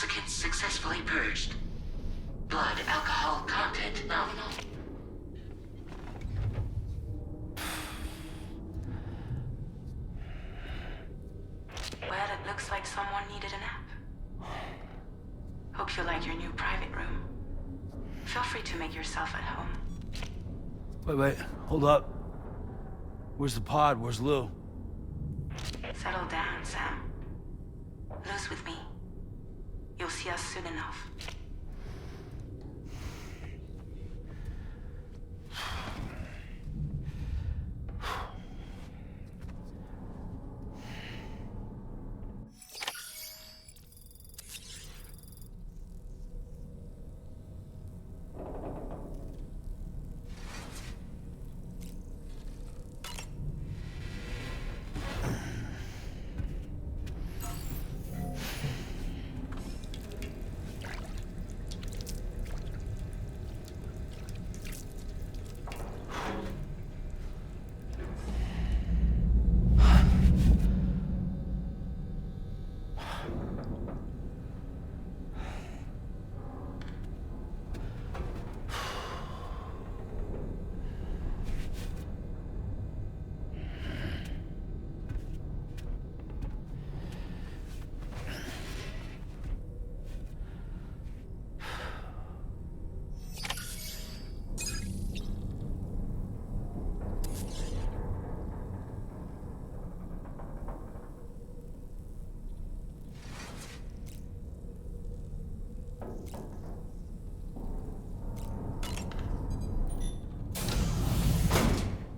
Intoxicants successfully purged. Blood alcohol content nominal. Well, it looks like someone needed a nap. Hope you like your new private room. Feel free to make yourself at home. Wait, hold up. Where's the pod? Where's Lou? Settle down, Sam. Lou's with me. You'll see us soon enough.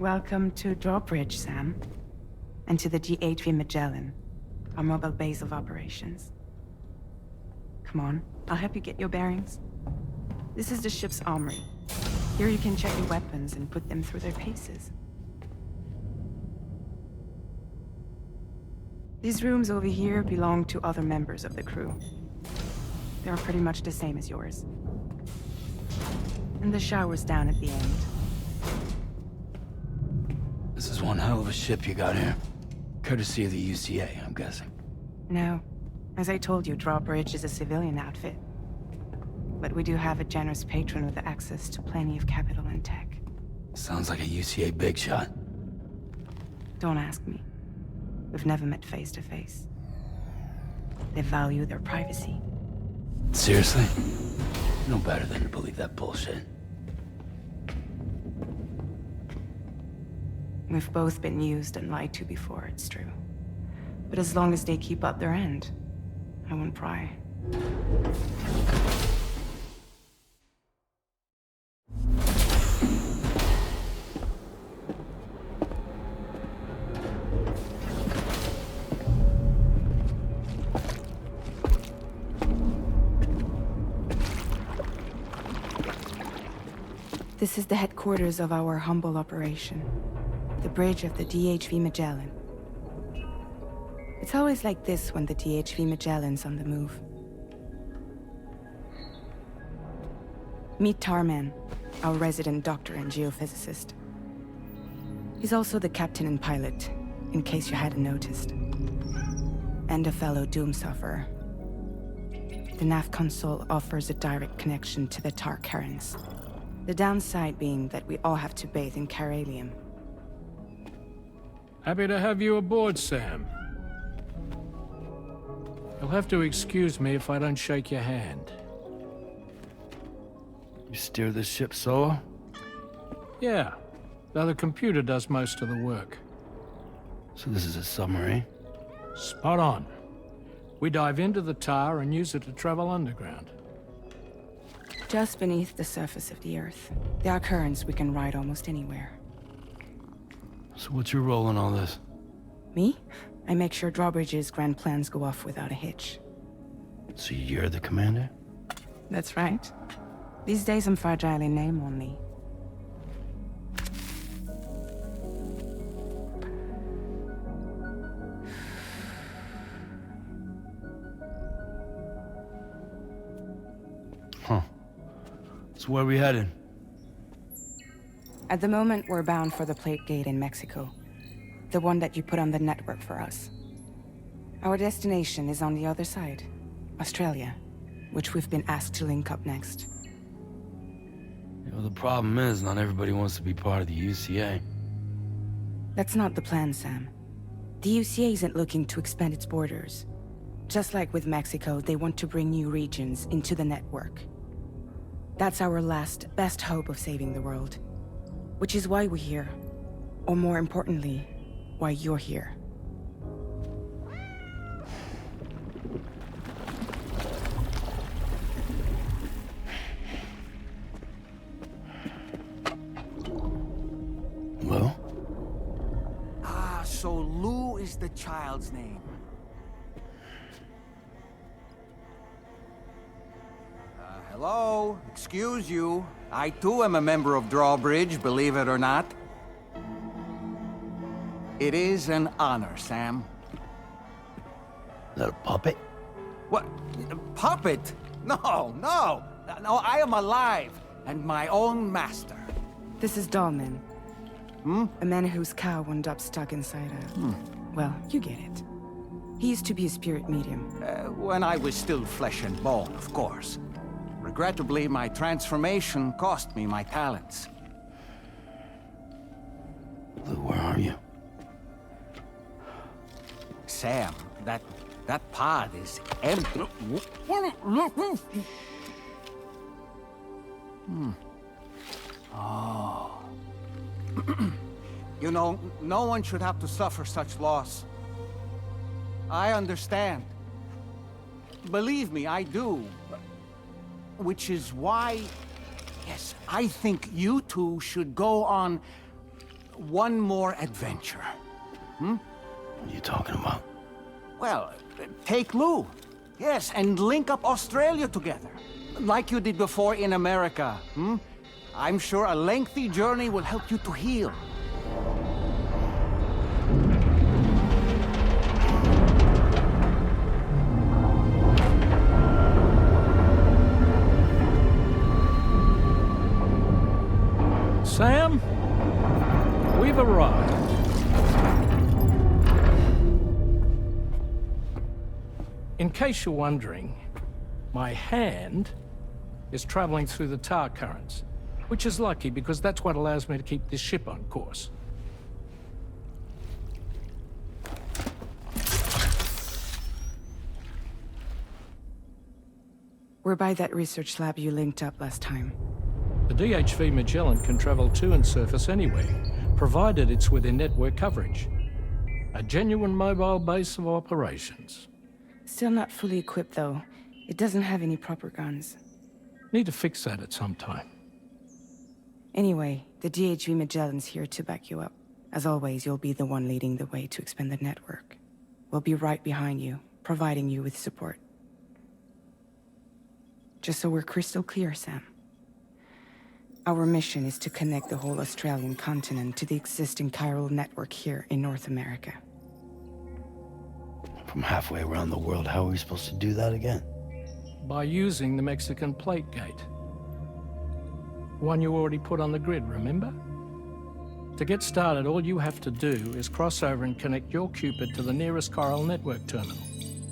Welcome to Drawbridge, Sam. And to the GHV Magellan, our mobile base of operations. Come on, I'll help you get your bearings. This is the ship's armory. Here you can check your weapons and put them through their paces. These rooms over here belong to other members of the crew. They're pretty much the same as yours. And the shower's down at the end. This is one hell of a ship you got here. Courtesy of the UCA, I'm guessing. No. As I told you, Drawbridge is a civilian outfit. But we do have a generous patron with access to plenty of capital and tech. Sounds like a UCA big shot. Don't ask me. We've never met face to face. They value their privacy. Seriously? No better than to believe that bullshit. We've both been used and lied to before, it's true. But as long as they keep up their end, I won't pry. This is the headquarters of our humble operation. The bridge of the DHV Magellan. It's always like this when the DHV Magellan's on the move. Meet Tarman, our resident doctor and geophysicist. He's also the captain and pilot, in case you hadn't noticed. And a fellow doom sufferer. The nav console offers a direct connection to the tar currents. The downside being that we all have to bathe in caralium. Happy to have you aboard, Sam. You'll have to excuse me if I don't shake your hand. You steer this ship solo? Yeah, though the computer does most of the work. So this is a submarine? Spot on. We dive into the tar and use it to travel underground. Just beneath the surface of the Earth, there are currents we can ride almost anywhere. So what's your role in all this? Me? I make sure Drawbridge's grand plans go off without a hitch. So you're the commander? That's right. These days I'm fragile in name only. Huh. So where are we headed? At the moment, we're bound for the Plate Gate in Mexico. The one that you put on the network for us. Our destination is on the other side, Australia. which we've been asked to link up next. You know, the problem is, not everybody wants to be part of the UCA. That's not the plan, Sam. The UCA isn't looking to expand its borders. Just like with Mexico, they want to bring new regions into the network. That's our last, best hope of saving the world. Which is why we're here. Or more importantly, why you're here. Well? Ah, so Lou is the child's name. Hello? Excuse you. I too am a member of Drawbridge, believe it or not. It is an honor, Sam. Is that a puppet? What? A puppet? No, no! No, I am alive, and my own master. This is Dahlman. A man whose cow wound up stuck inside a... Well, you get it. He used to be a spirit medium. When I was still flesh and bone, of course. Regrettably, my transformation cost me my talents. Lou, where are you? Sam, that pod is empty. Oh. You know, no one should have to suffer such loss. I understand. Believe me, I do. Which is why, yes, I think you two should go on one more adventure. What are you talking about? Well, take Lou. Yes, and link up Australia together. Like you did before in America. I'm sure a lengthy journey will help you to heal. Sam, we've arrived. In case you're wondering, my hand is traveling through the tar currents, which is lucky because that's what allows me to keep this ship on course. We're by that research lab you linked up last time. The DHV Magellan can travel to and surface anywhere, provided it's within network coverage. A genuine mobile base of operations. Still not fully equipped, though. It doesn't have any proper guns. Need to fix that at some time. Anyway, the DHV Magellan's here to back you up. As always, you'll be the one leading the way to expand the network. We'll be right behind you, providing you with support. Just so we're crystal clear, Sam. Our mission is to connect the whole Australian continent to the existing chiral network here in North America. From halfway around the world, how are we supposed to do that again? By using the Mexican plate gate. One you already put on the grid, remember? To get started, all you have to do is cross over and connect your Cupid to the nearest chiral network terminal.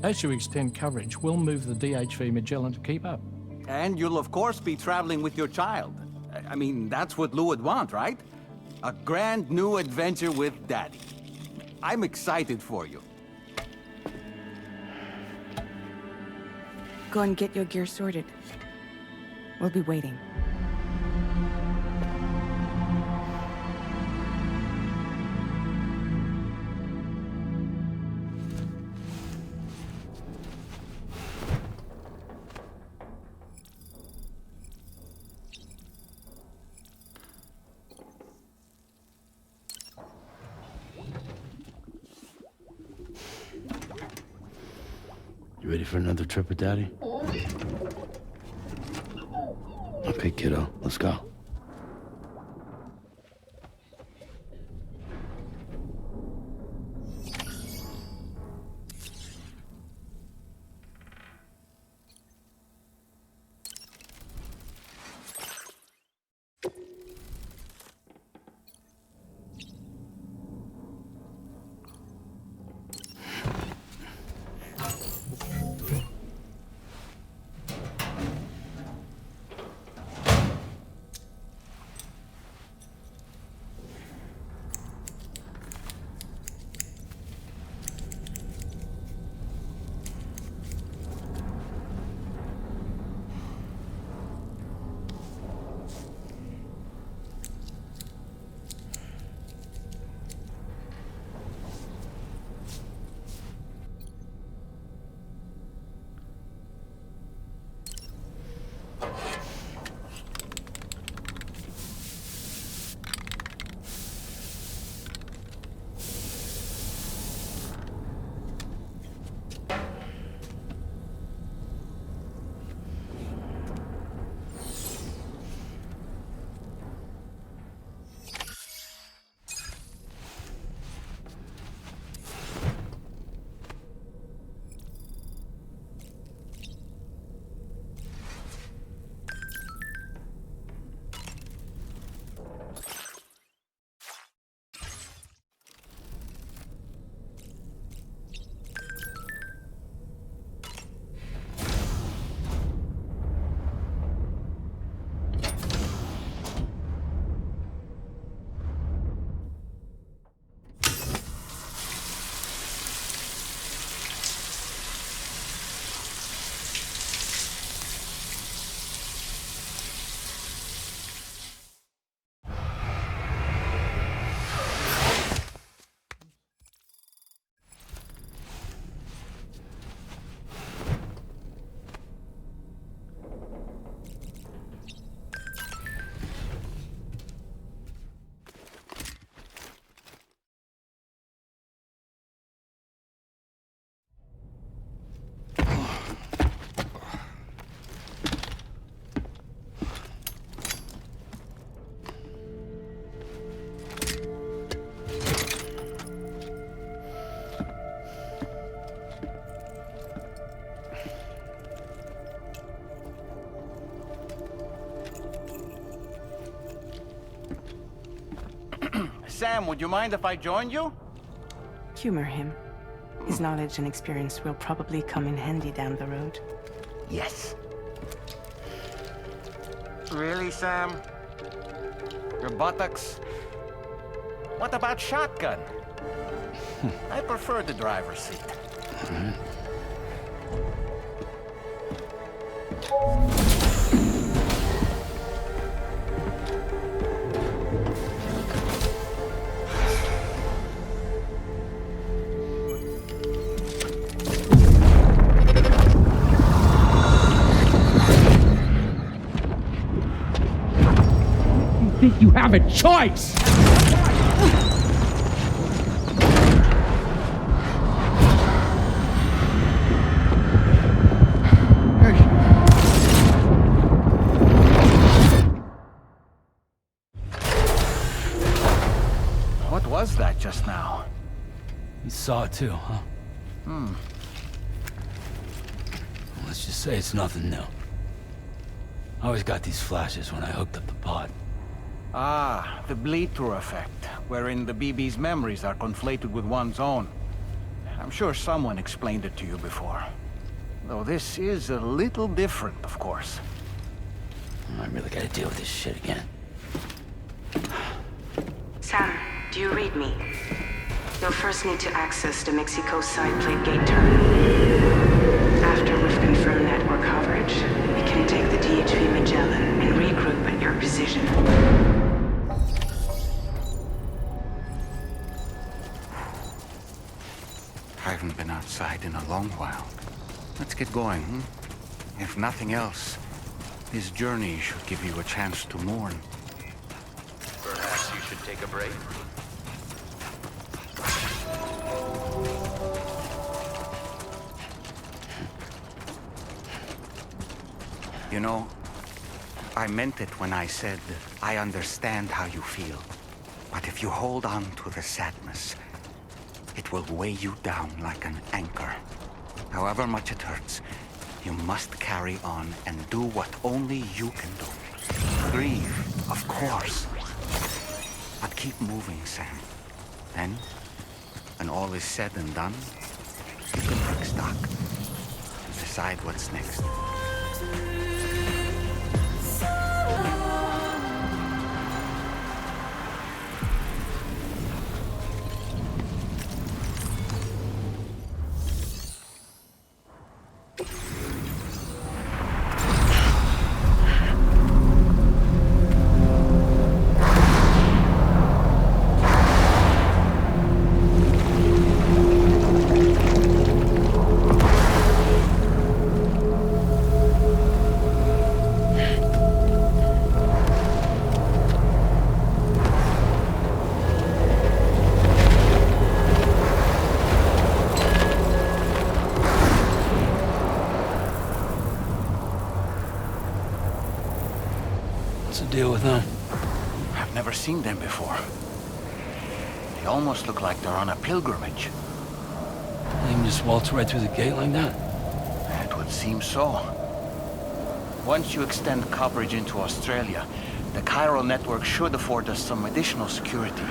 As you extend coverage, we'll move the DHV Magellan to keep up. And you'll of course be traveling with your child. I mean, that's what Lou would want, right? A grand new adventure with Daddy. I'm excited for you. Go and get your gear sorted. We'll be waiting. You ready for another trip with Daddy? Okay, kiddo, let's go. Sam, would you mind if I joined you? Humor him. His knowledge and experience will probably come in handy down the road. Yes. Really, Sam? Your buttocks? What about shotgun? I prefer the driver's seat. Think you have a choice? What was that just now? You saw it too, huh? Let's just say it's nothing new. I always got these flashes when I hooked up the pod. Ah, the bleed-through effect, wherein the BB's memories are conflated with one's own. I'm sure someone explained it to you before. Though this is a little different, of course. I really gotta deal with this shit again. Sam, do you read me? You'll first need to access the Mexico side plate gate terminal. After we've confirmed network coverage, we can take the DHV Magellan and regroup at your position. I haven't been outside in a long while. Let's get going, hmm? If nothing else, this journey should give you a chance to mourn. Perhaps you should take a break? You know, I meant it when I said, I understand how you feel. But if you hold on to the sadness, it will weigh you down like an anchor. However much it hurts, you must carry on and do what only you can do. Grieve, of course. But keep moving, Sam. Then, when all is said and done, you can take stock and decide what's next. What's the deal with them? I've never seen them before. They almost look like they're on a pilgrimage. They can just waltz right through the gate like that? It would seem so. Once you extend coverage into Australia, the chiral network should afford us some additional security.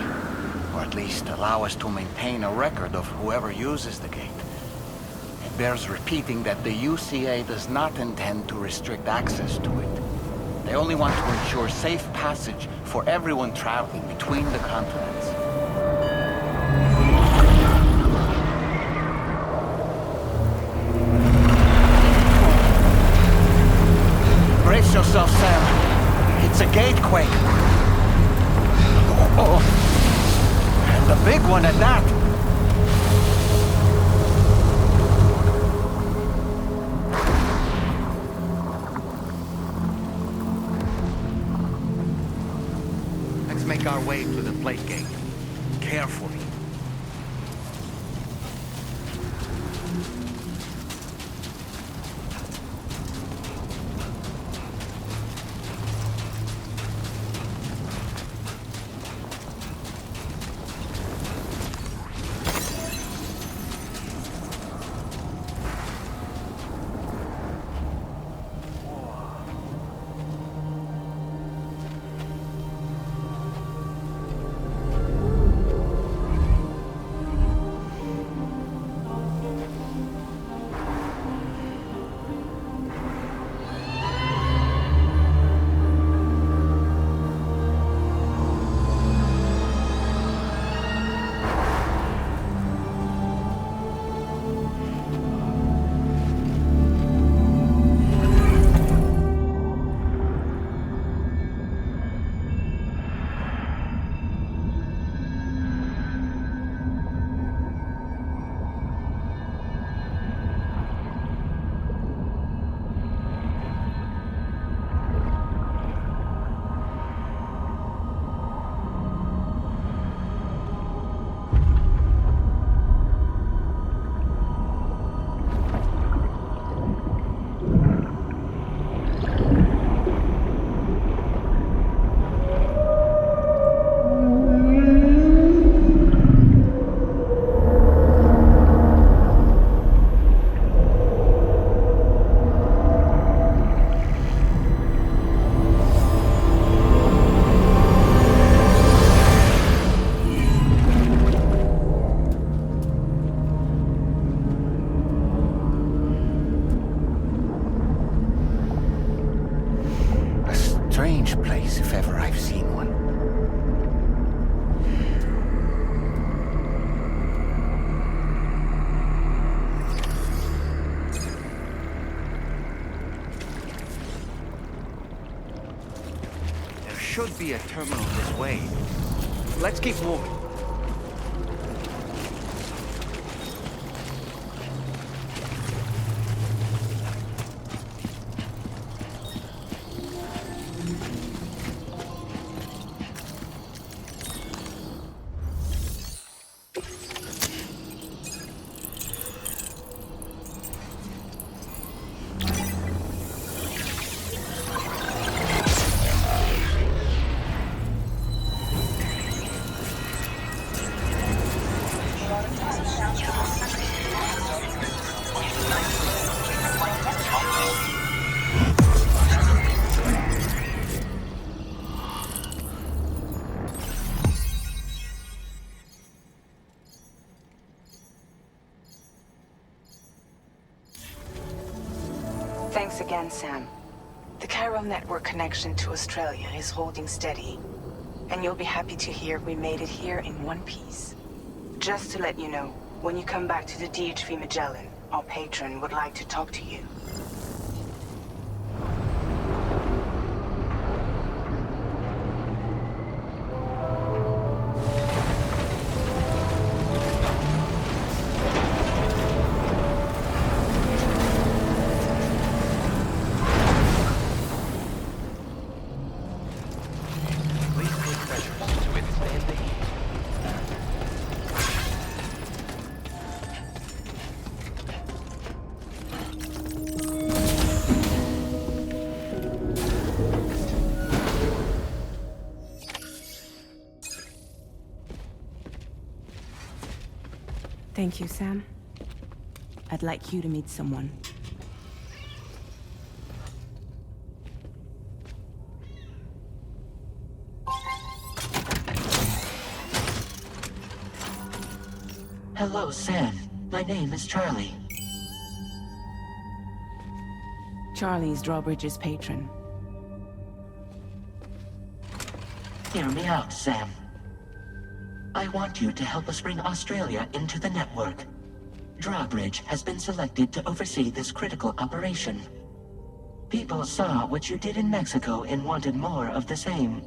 Or at least allow us to maintain a record of whoever uses the gate. It bears repeating that the UCA does not intend to restrict access to it. They only want to ensure safe passage for everyone traveling between the continents. Brace yourself, Sam. It's a gatequake. Oh, and a big one at that. Let's make our way to the plate gate. Carefully. place if ever I've seen one. There should be a terminal this way. Let's keep moving. Thanks again, Sam. The chiral network connection to Australia is holding steady. And you'll be happy to hear we made it here in one piece. Just to let you know, when you come back to the DHV Magellan, our patron would like to talk to you. Please take measures to withstand the heat. Thank you, Sam. I'd like you to meet someone. Hello, Sam. My name is Charlie. Charlie's Drawbridge's patron. Hear me out, Sam. I want you to help us bring Australia into the network. Drawbridge has been selected to oversee this critical operation. People saw what you did in Mexico and wanted more of the same.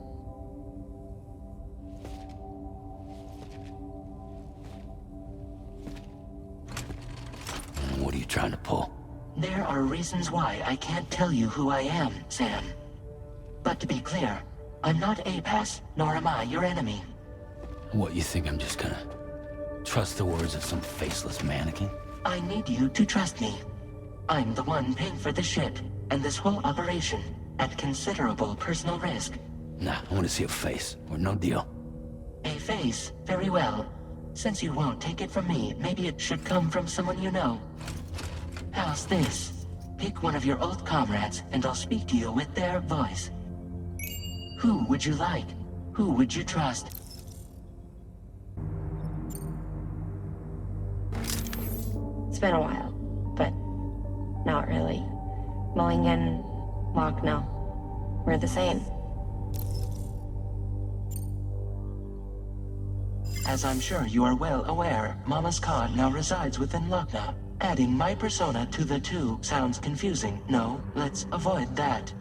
What are you trying to pull? There are reasons why I can't tell you who I am, Sam. But to be clear, I'm not APAS, nor am I your enemy. What, you think I'm just gonna trust the words of some faceless mannequin? I need you to trust me. I'm the one paying for the ship and this whole operation at considerable personal risk. Nah, I want to see a face, or no deal. A face, very well. Since you won't take it from me, maybe it should come from someone you know. How's this? Pick one of your old comrades, and I'll speak to you with their voice. Who would you like? Who would you trust? It's been a while, but not really. Mulligan, Locke, no. We're the same. As I'm sure you are well aware, Mama's Khan now resides within Lochna. Adding my persona to the two sounds confusing. No, let's avoid that.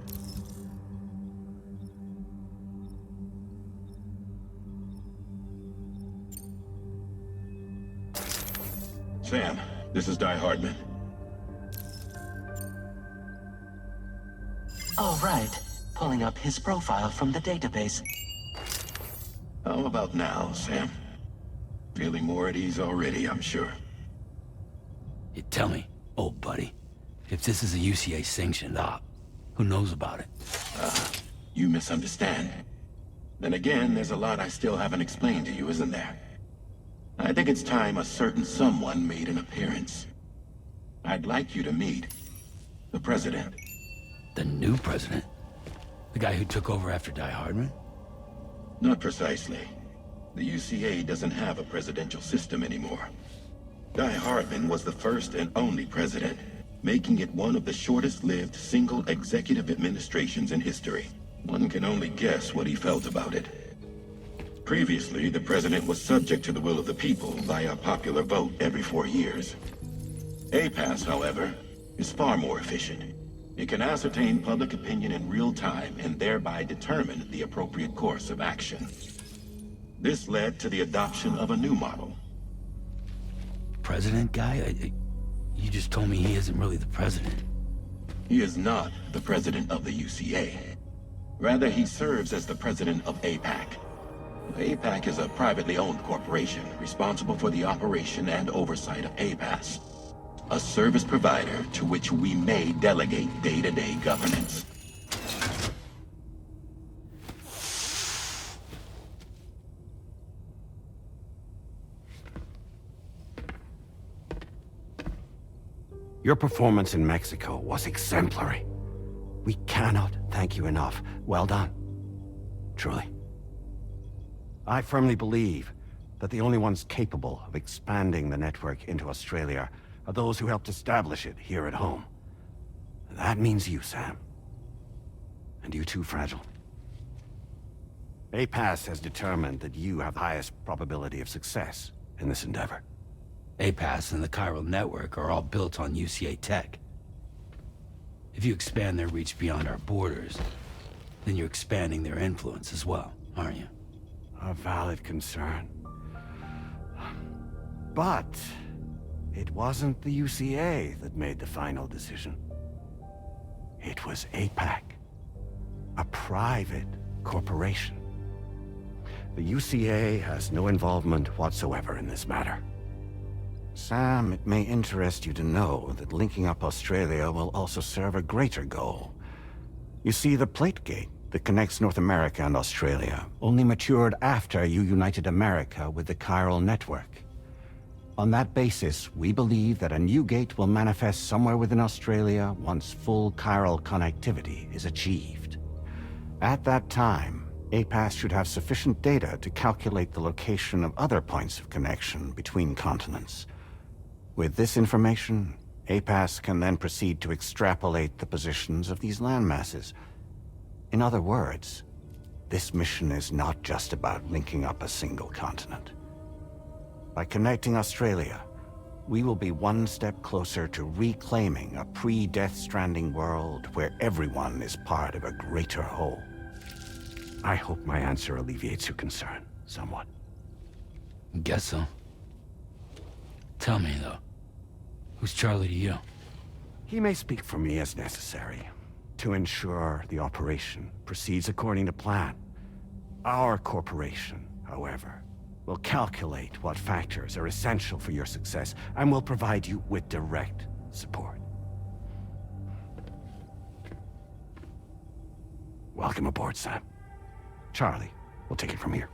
Sam, this is Di Hardman. All right. Pulling up his profile from the database. How about now, Sam? Feeling more at ease already, I'm sure. You tell me, old buddy, if this is a UCA sanctioned op, who knows about it? You misunderstand. Then again, there's a lot I still haven't explained to you, isn't there? I think it's time a certain someone made an appearance. I'd like you to meet the President. The new president? The guy who took over after Die Hardman? Not precisely. The UCA doesn't have a presidential system anymore. Die Hardman was the first and only president, making it one of the shortest-lived single executive administrations in history. One can only guess what he felt about it. Previously, the president was subject to the will of the people via popular vote every 4 years. APAS, however, is far more efficient. It can ascertain public opinion in real time and thereby determine the appropriate course of action. This led to the adoption of a new model. President guy? You just told me he isn't really the president. He is not the president of the UCA. Rather, he serves as the president of APAC. APAC is a privately owned corporation responsible for the operation and oversight of APAS, a service provider to which we may delegate day-to-day governance. Your performance in Mexico was exemplary. We cannot thank you enough. Well done. Truly. I firmly believe that the only ones capable of expanding the network into Australia are those who helped establish it here at home. That means you, Sam. And you too, Fragile. APAS has determined that you have the highest probability of success in this endeavor. APAS and the chiral network are all built on UCA tech. If you expand their reach beyond our borders, then you're expanding their influence as well, aren't you? A valid concern. But it wasn't the UCA that made the final decision. It was APAC, a private corporation. The UCA has no involvement whatsoever in this matter. Sam, it may interest you to know that linking up Australia will also serve a greater goal. You see, the plate gate that connects North America and Australia only matured after you united America with the chiral network. On that basis, we believe that a new gate will manifest somewhere within Australia once full chiral connectivity is achieved. At that time, APAS should have sufficient data to calculate the location of other points of connection between continents. With this information, APAS can then proceed to extrapolate the positions of these landmasses. In other words, this mission is not just about linking up a single continent. By connecting Australia, we will be one step closer to reclaiming a pre-Death Stranding world where everyone is part of a greater whole. I hope my answer alleviates your concern somewhat. Guess so. Tell me, though, who's Charlie to you? He may speak for me as necessary to ensure the operation proceeds according to plan. Our corporation, however, will calculate what factors are essential for your success and will provide you with direct support. Welcome aboard, Sam. Charlie, we'll take it from here.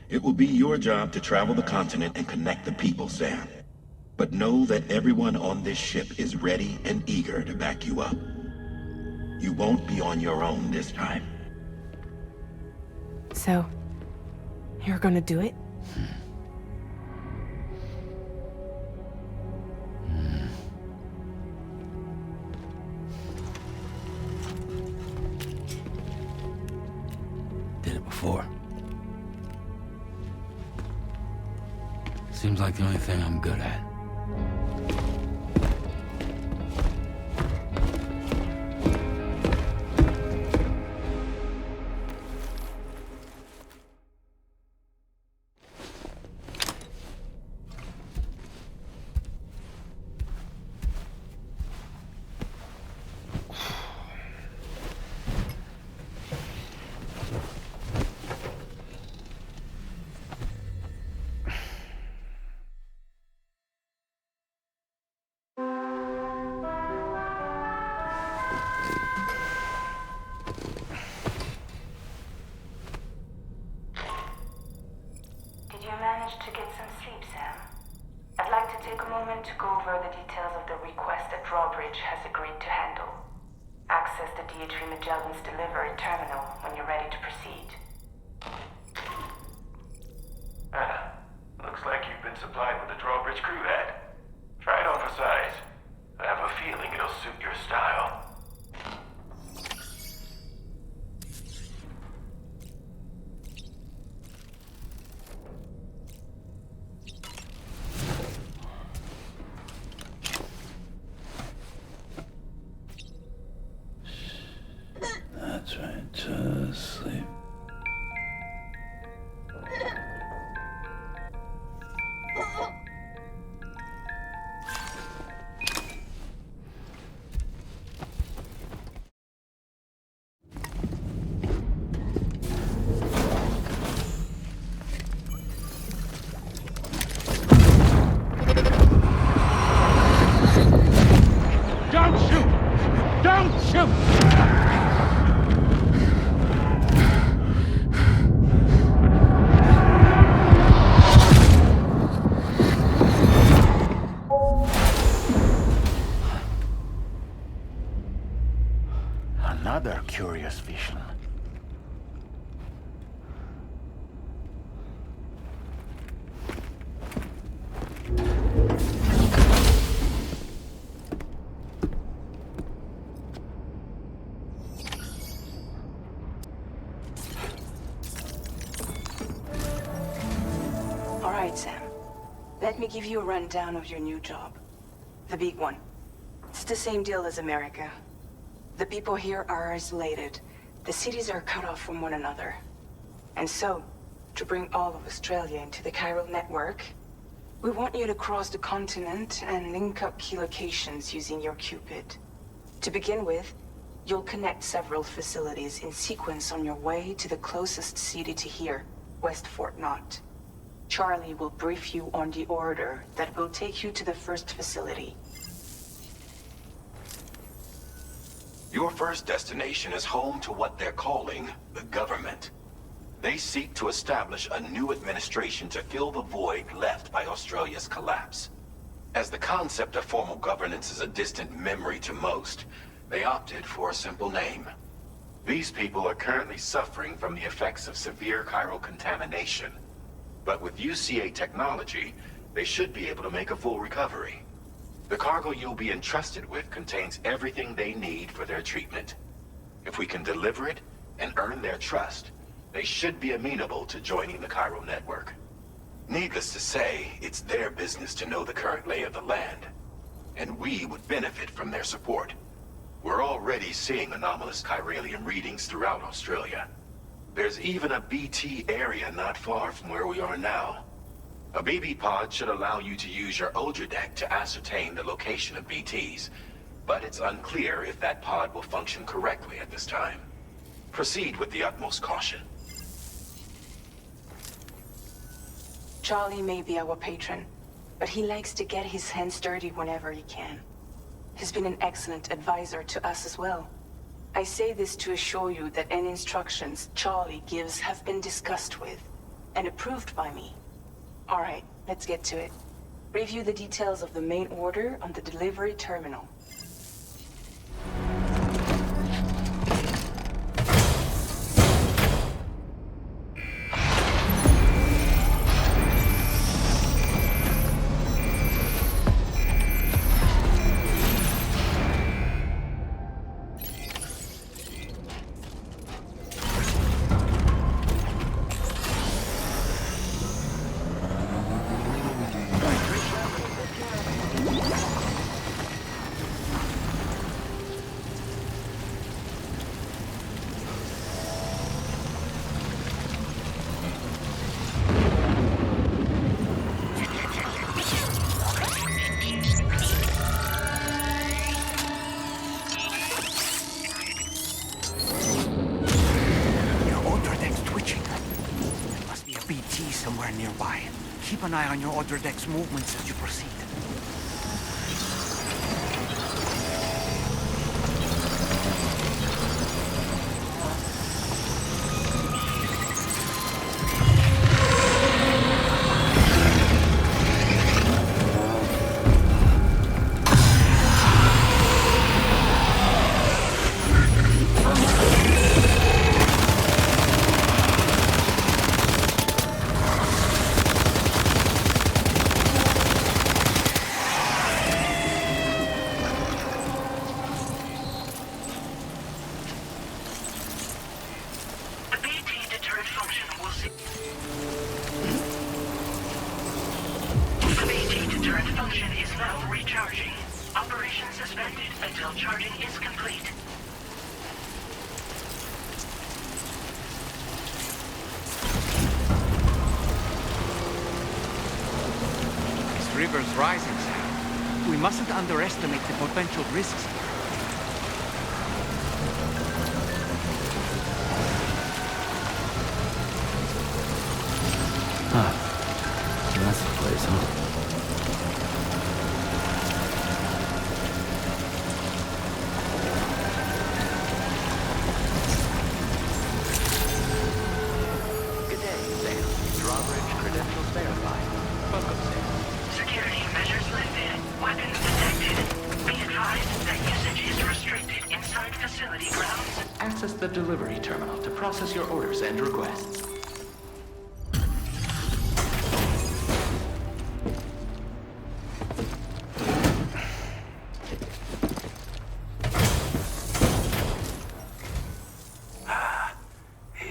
It will be your job to travel the continent and connect the people, Sam. But know that everyone on this ship is ready and eager to back you up. You won't be on your own this time. So, you're gonna do it? Did it before. Seems like the only thing I'm good at. To get some sleep, Sam. I'd like to take a moment to go over the details of the request that Drawbridge has agreed to handle. Access the DH3 Magellan's delivery terminal when you're ready to proceed. Looks like you've been supplied with a Drawbridge crew hat. Try it on for size. I have a feeling another curious vision. All right, Sam. Let me give you a rundown of your new job. The big one. It's the same deal as America. The people here are isolated. The cities are cut off from one another. And so, to bring all of Australia into the chiral network, we want you to cross the continent and link up key locations using your Cupid. To begin with, you'll connect several facilities in sequence on your way to the closest city to here, West Fort Knott. Charlie will brief you on the order that will take you to the first facility. Your first destination is home to what they're calling the government. They seek to establish a new administration to fill the void left by Australia's collapse. As the concept of formal governance is a distant memory to most, they opted for a simple name. These people are currently suffering from the effects of severe chiral contamination. But with UCA technology, they should be able to make a full recovery. The cargo you'll be entrusted with contains everything they need for their treatment. If we can deliver it and earn their trust, they should be amenable to joining the chiral network. Needless to say, it's their business to know the current lay of the land, and we would benefit from their support. We're already seeing anomalous chiralium readings throughout Australia. There's even a BT area not far from where we are now. A BB pod should allow you to use your Ultra deck to ascertain the location of BTs, but it's unclear if that pod will function correctly at this time. Proceed with the utmost caution. Charlie may be our patron, but he likes to get his hands dirty whenever he can. He's been an excellent advisor to us as well. I say this to assure you that any instructions Charlie gives have been discussed with and approved by me. All right, let's get to it. Review the details of the main order on the delivery terminal. Somewhere nearby. Keep an eye on your other deck's movements as you proceed. River's rising, Sam. We mustn't underestimate the potential risks here. So that's the place, huh? Good day, Sam. Drawbridge credentials verified. Welcome, Sam. Security measures lifted. Weapons detected. Be advised that access the delivery terminal to process your orders and requests.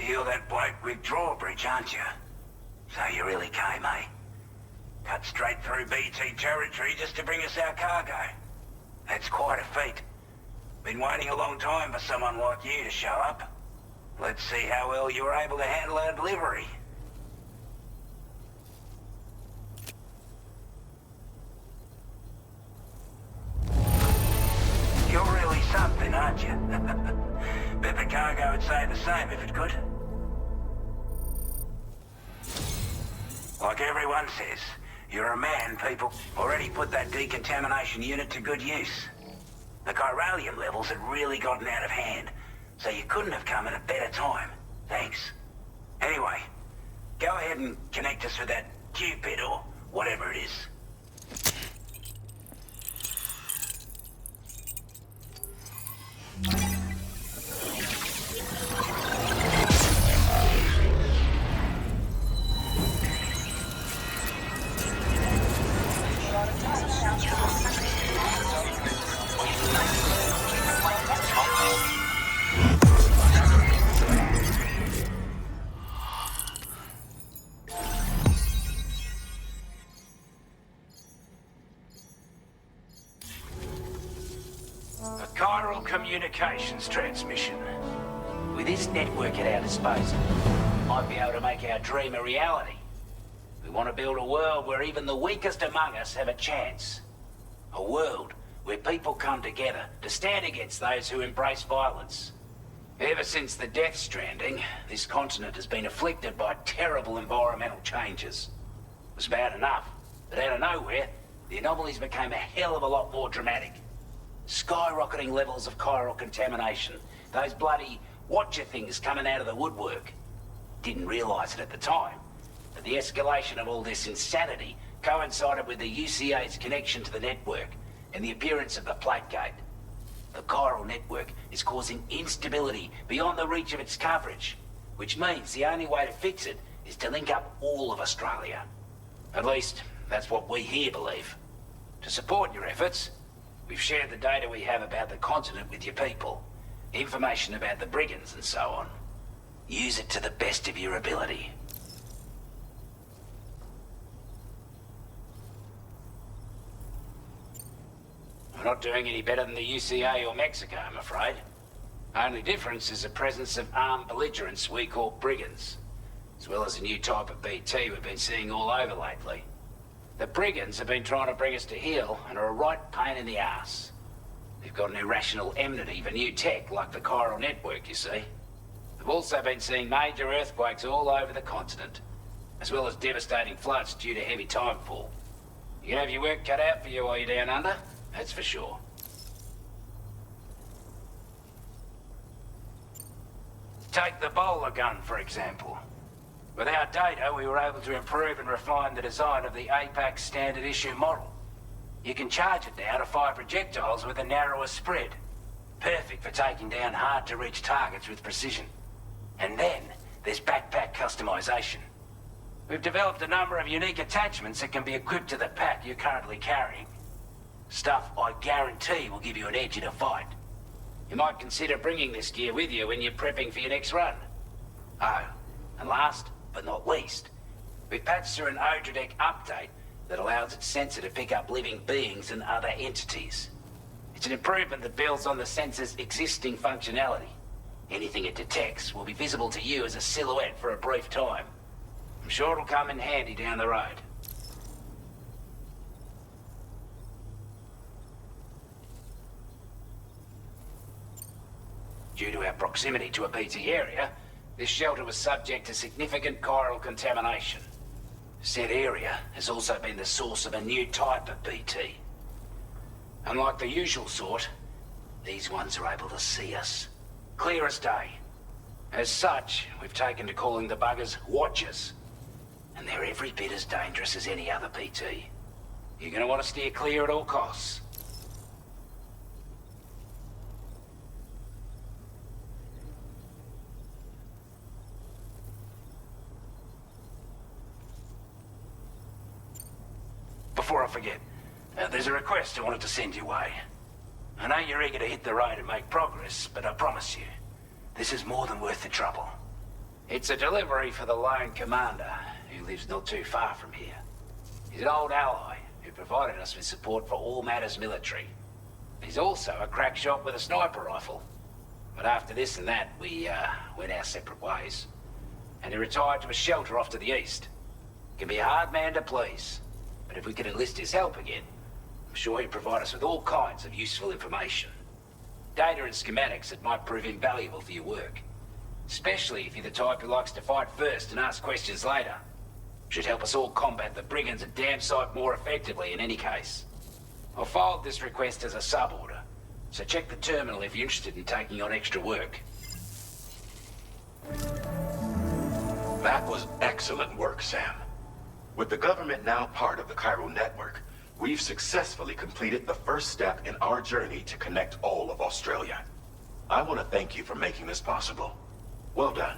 You're that bloke with drawbridge, aren't you? So you really came, eh? Cut straight through BT territory just to bring us our cargo. That's quite a feat. Been waiting a long time for someone like you to show up. Let's see how well you were able to handle our delivery. You're really something, aren't you? Bet the cargo would say the same if it could. Like everyone says, you're a man, people. Already put that decontamination unit to good use. The chiralium levels had really gotten out of hand, so you couldn't have come at a better time. Thanks. Anyway, go ahead and connect us with that Cupid or whatever it is. A chiral communications transmission. With this network at our disposal, might be able to make our dream a reality. We want to build a world where even the weakest among us have a chance. A world where people come together to stand against those who embrace violence. Ever since the Death Stranding, this continent has been afflicted by terrible environmental changes. It was bad enough, but out of nowhere, the anomalies became a hell of a lot more dramatic. Skyrocketing levels of chiral contamination. Those bloody watcher things coming out of the woodwork. Didn't realize it at the time, but the escalation of all this insanity coincided with the UCA's connection to the network and the appearance of the plate gate. The chiral network is causing instability beyond the reach of its coverage, which means the only way to fix it is to link up all of Australia. At least, that's what we here believe. To support your efforts, we've shared the data we have about the continent with your people. Information about the brigands and so on. Use it to the best of your ability. We're not doing any better than the UCA or Mexico, I'm afraid. Only difference is the presence of armed belligerents we call brigands, as well as a new type of BT we've been seeing all over lately. The brigands have been trying to bring us to heel and are a right pain in the ass. They've got an irrational enmity for new tech like the chiral network, you see. We've also been seeing major earthquakes all over the continent, as well as devastating floods due to heavy timefall. You can have your work cut out for you while you're down under, that's for sure. Take the bowler gun, for example. With our data, we were able to improve and refine the design of the APAC standard issue model. You can charge it now to fire projectiles with a narrower spread. Perfect for taking down hard-to-reach targets with precision. And then, there's backpack customization. We've developed a number of unique attachments that can be equipped to the pack you're currently carrying. Stuff I guarantee will give you an edge in a fight. You might consider bringing this gear with you when you're prepping for your next run. Oh, and last but not least, we've patched through an Odradek update that allows its sensor to pick up living beings and other entities. It's an improvement that builds on the sensor's existing functionality. Anything it detects will be visible to you as a silhouette for a brief time. I'm sure it'll come in handy down the road. Due to our proximity to a BT area, this shelter was subject to significant chiral contamination. Said area has also been the source of a new type of BT. Unlike the usual sort, these ones are able to see us. Clear as day. As such, we've taken to calling the buggers Watchers. And they're every bit as dangerous as any other BT. You're gonna want to steer clear at all costs. forget. There's a request I wanted to send your way. I know you're eager to hit the road and make progress, but I promise you, this is more than worth the trouble. It's a delivery for the lone commander, who lives not too far from here. He's an old ally who provided us with support for all matters military. He's also a crack shot with a sniper rifle. But after this and that, we went our separate ways. And he retired to a shelter off to the east. Can be a hard man to please, but if we could enlist his help again, I'm sure he'd provide us with all kinds of useful information. Data and schematics that might prove invaluable for your work. Especially if you're the type who likes to fight first and ask questions later. Should help us all combat the brigands a damn sight more effectively in any case. I'll filed this request as a sub-order, so check the terminal if you're interested in taking on extra work. That was excellent work, Sam. With the government now part of the Chiral network, we've successfully completed the first step in our journey to connect all of Australia. I want to thank you for making this possible. Well done.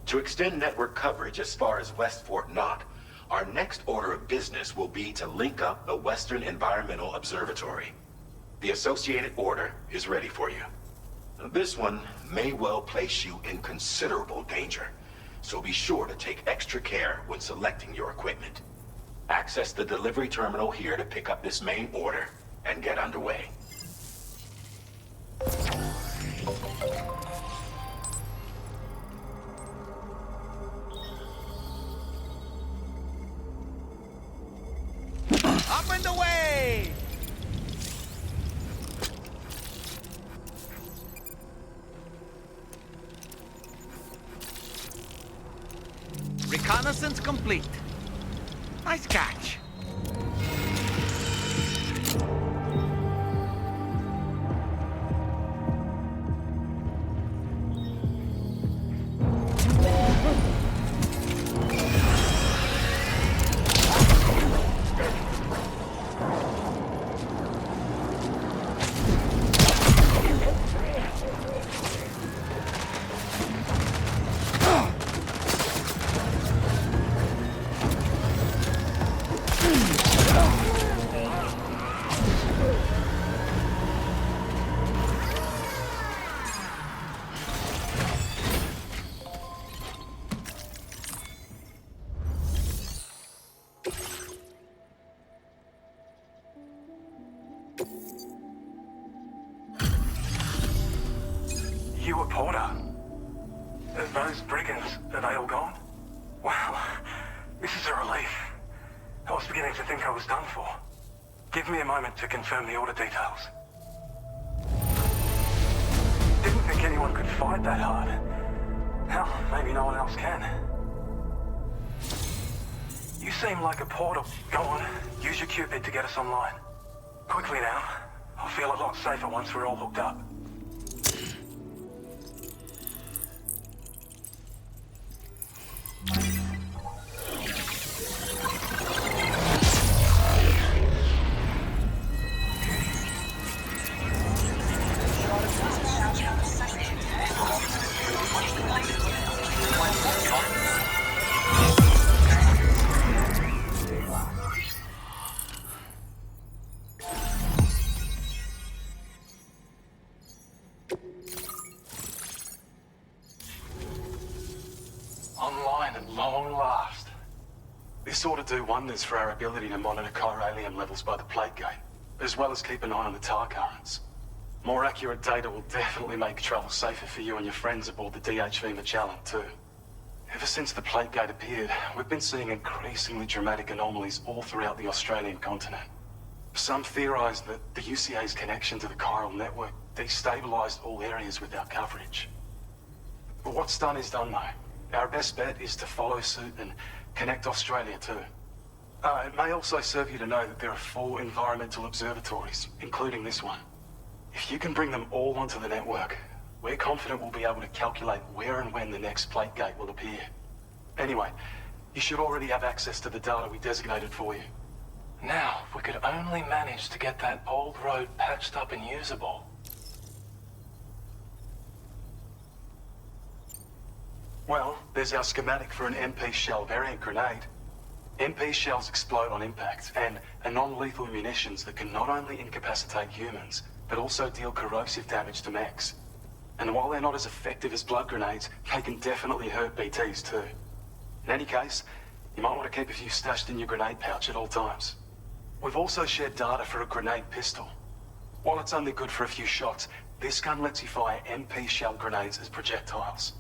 To extend network coverage as far as West Fort Knott, our next order of business will be to link up the Western Environmental Observatory. The associated order is ready for you. This one may well place you in considerable danger, so be sure to take extra care when selecting your equipment. Access the delivery terminal here to pick up this main order and get underway. Up and away! Reconnaissance complete. Nice catch. You a Porter? Those brigands, are they all gone? Wow, this is a relief. I was beginning to think I was done for. Give me a moment to confirm the order details. Didn't think anyone could fight that hard. Hell, maybe no one else can. You seem like a portal. Go on, use your Cupid to get us online. Quickly now. I'll feel a lot safer once we're all hooked up. Online at long last. This ought to do wonders for our ability to monitor chiralium levels by the plate gate, as well as keep an eye on the tar currents. More accurate data will definitely make travel safer for you and your friends aboard the DHV Magellan too. Ever since the plate gate appeared, we've been seeing increasingly dramatic anomalies all throughout the Australian continent. Some theorize that the UCA's connection to the chiral network destabilized all areas with our coverage. But what's done is done though. Our best bet is to follow suit and connect Australia too. It may also serve you to know that there are 4 environmental observatories, including this one. If you can bring them all onto the network, we're confident we'll be able to calculate where and when the next plate gate will appear. Anyway, you should already have access to the data we designated for you. Now, if we could only manage to get that old road patched up and usable. Well, there's our schematic for an MP shell variant grenade. MP shells explode on impact and are non-lethal munitions that can not only incapacitate humans, but also deal corrosive damage to mechs. And while they're not as effective as blood grenades, they can definitely hurt BTs too. In any case, you might want to keep a few stashed in your grenade pouch at all times. We've also shared data for a grenade pistol. While it's only good for a few shots, this gun lets you fire MP shell grenades as projectiles.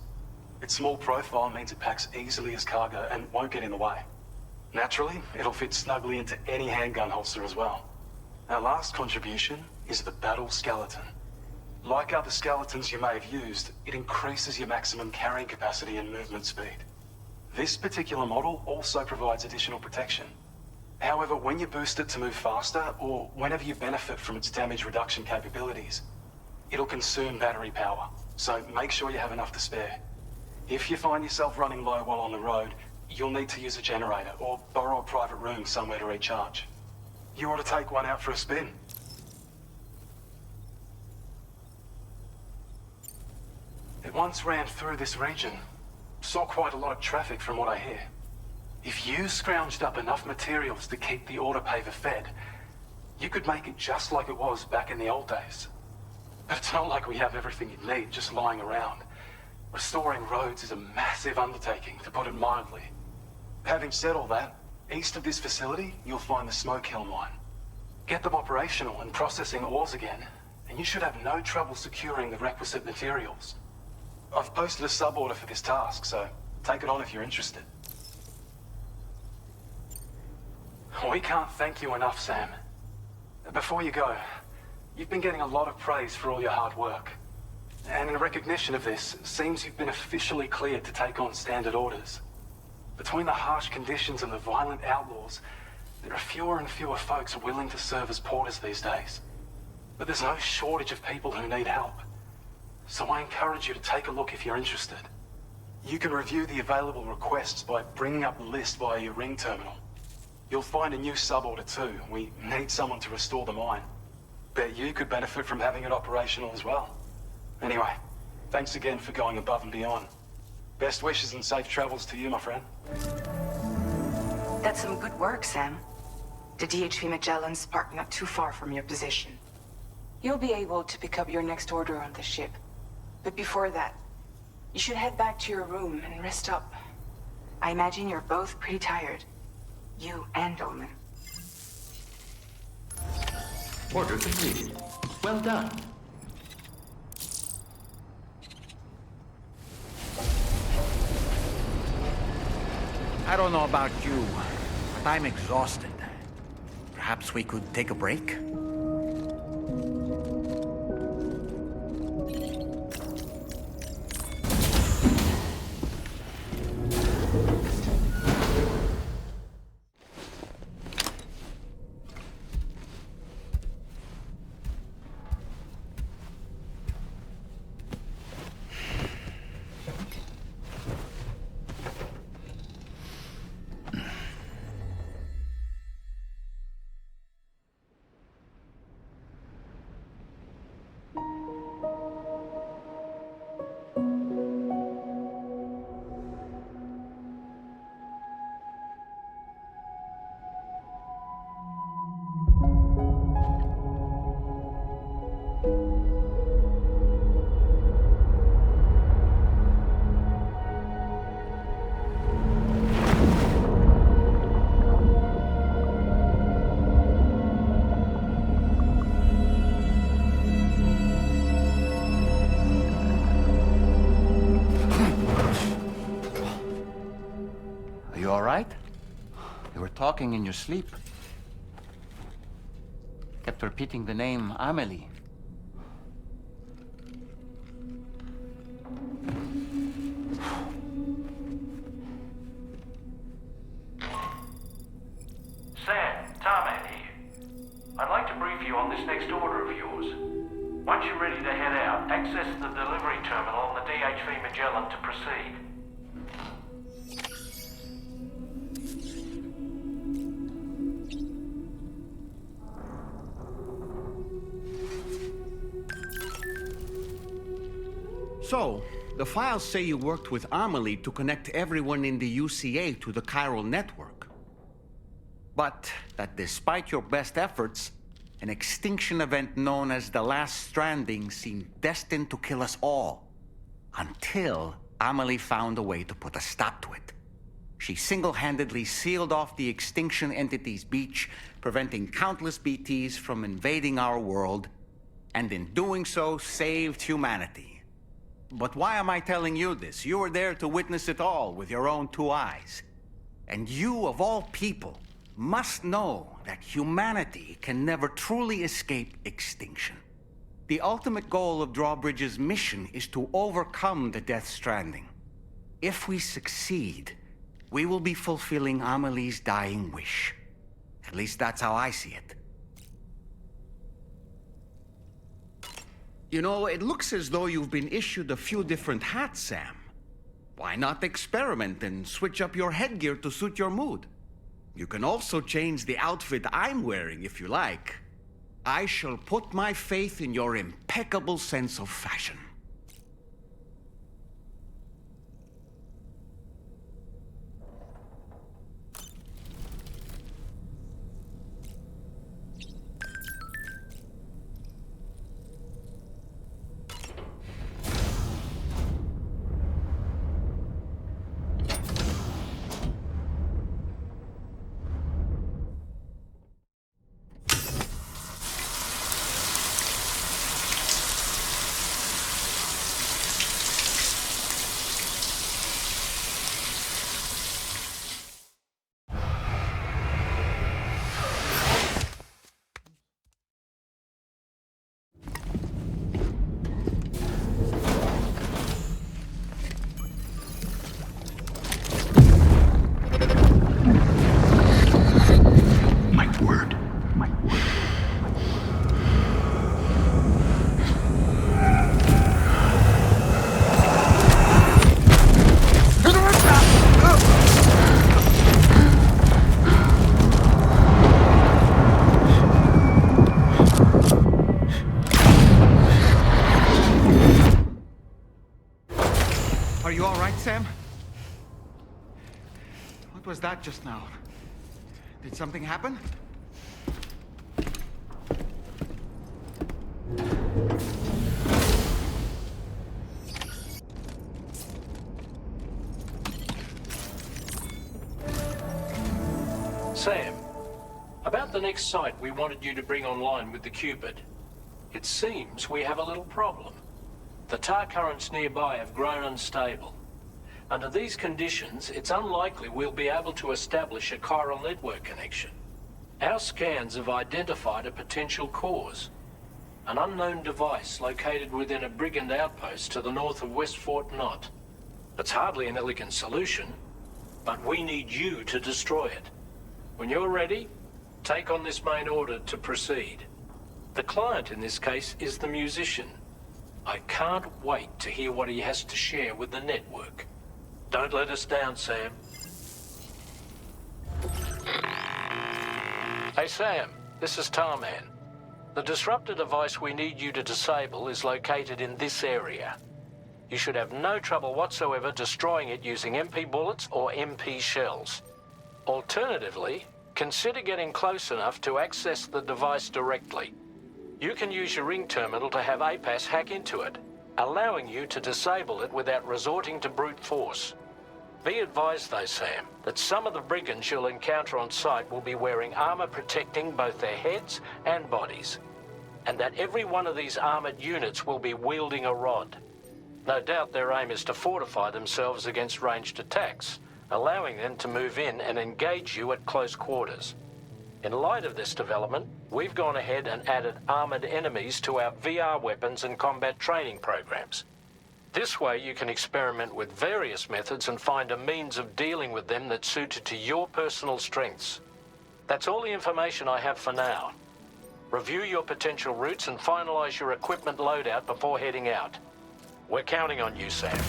Its small profile means it packs easily as cargo and won't get in the way. Naturally, it'll fit snugly into any handgun holster as well. Our last contribution is the Battle Skeleton. Like other skeletons you may have used, it increases your maximum carrying capacity and movement speed. This particular model also provides additional protection. However, when you boost it to move faster, or whenever you benefit from its damage reduction capabilities, it'll consume battery power, so make sure you have enough to spare. If you find yourself running low while on the road, you'll need to use a generator or borrow a private room somewhere to recharge. You ought to take one out for a spin. It once ran through this region. Saw quite a lot of traffic from what I hear. If you scrounged up enough materials to keep the autopaver fed, you could make it just like it was back in the old days. But it's not like we have everything you need just lying around. Restoring roads is a massive undertaking, to put it mildly. Having said all that, east of this facility, you'll find the Smoke Hill mine. Get them operational and processing ores again, and you should have no trouble securing the requisite materials. I've posted a sub-order for this task, so take it on if you're interested. We can't thank you enough, Sam. Before you go, you've been getting a lot of praise for all your hard work. And in recognition of this, it seems you've been officially cleared to take on standard orders. Between the harsh conditions and the violent outlaws, there are fewer and fewer folks willing to serve as porters these days. But there's no shortage of people who need help. So I encourage you to take a look if you're interested. You can review the available requests by bringing up the list via your ring terminal. You'll find a new sub-order too. We need someone to restore the mine. Bet you could benefit from having it operational as well. Anyway, thanks again for going above and beyond. Best wishes and safe travels to you, my friend. That's some good work, Sam. The DHV Magellan's parked not too far from your position. You'll be able to pick up your next order on the ship. But before that, you should head back to your room and rest up. I imagine you're both pretty tired. You and Dolman. Order completed. Well done. I don't know about you, but I'm exhausted. Perhaps we could take a break? Talking in your sleep. Kept repeating the name Amelie. Sam, Tarman here. I'd like to brief you on this next order of yours. Once you're ready to head out, access the delivery terminal on the DHV Magellan to proceed. So, the files say you worked with Amelie to connect everyone in the UCA to the chiral network. But that despite your best efforts, an extinction event known as the Last Stranding seemed destined to kill us all. Until Amelie found a way to put a stop to it. She single-handedly sealed off the extinction entity's beach, preventing countless BTs from invading our world, and in doing so, saved humanity. But why am I telling you this? You were there to witness it all with your own 2 eyes. And you, of all people, must know that humanity can never truly escape extinction. The ultimate goal of Drawbridge's mission is to overcome the Death Stranding. If we succeed, we will be fulfilling Amelie's dying wish. At least that's how I see it. You know, it looks as though you've been issued a few different hats, Sam. Why not experiment and switch up your headgear to suit your mood? You can also change the outfit I'm wearing if you like. I shall put my faith in your impeccable sense of fashion. Sam? What was that just now? Did something happen? Sam, about the next site we wanted you to bring online with the Cupid. It seems we have a little problem. The tar currents nearby have grown unstable. Under these conditions, it's unlikely we'll be able to establish a chiral network connection. Our scans have identified a potential cause. An unknown device located within a brigand outpost to the north of West Fort Knott. It's hardly an elegant solution, but we need you to destroy it. When you're ready, take on this main order to proceed. The client in this case is the musician. I can't wait to hear what he has to share with the network. Don't let us down, Sam. Hey, Sam, this is Tarman. The disruptor device we need you to disable is located in this area. You should have no trouble whatsoever destroying it using MP bullets or MP shells. Alternatively, consider getting close enough to access the device directly. You can use your ring terminal to have APAS hack into it, allowing you to disable it without resorting to brute force. Be advised though, Sam, that some of the brigands you'll encounter on site will be wearing armor protecting both their heads and bodies, and that every one of these armored units will be wielding a rod. No doubt their aim is to fortify themselves against ranged attacks, allowing them to move in and engage you at close quarters. In light of this development, we've gone ahead and added armored enemies to our VR weapons and combat training programs. This way you can experiment with various methods and find a means of dealing with them that's suited to your personal strengths. That's all the information I have for now. Review your potential routes and finalize your equipment loadout before heading out. We're counting on you, Sam.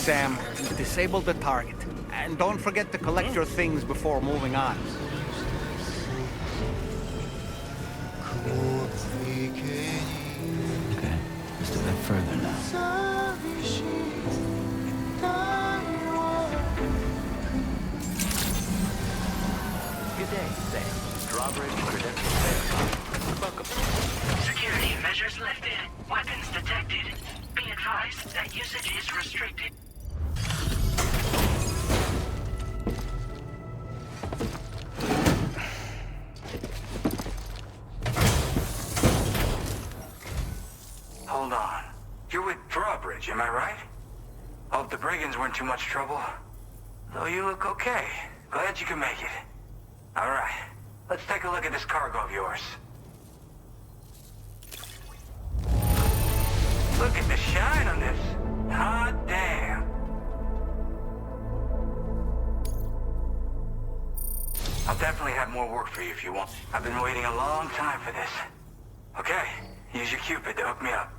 Sam. We've disabled the target. And don't forget to collect your things before moving on. Okay, just a bit further now. Good day, Sam. Drawbridge credentials verified. Welcome. Security measures lifted. Weapons detected. Be advised that usage is restricted. Hold on. You're with Drawbridge, am I right? Hope the brigands weren't too much trouble. Though you look okay. Glad you can make it. All right. Let's take a look at this cargo of yours. Look at the shine on this. Hot damn. I'll definitely have more work for you if you want. I've been waiting a long time for this. Okay, use your Cupid to hook me up.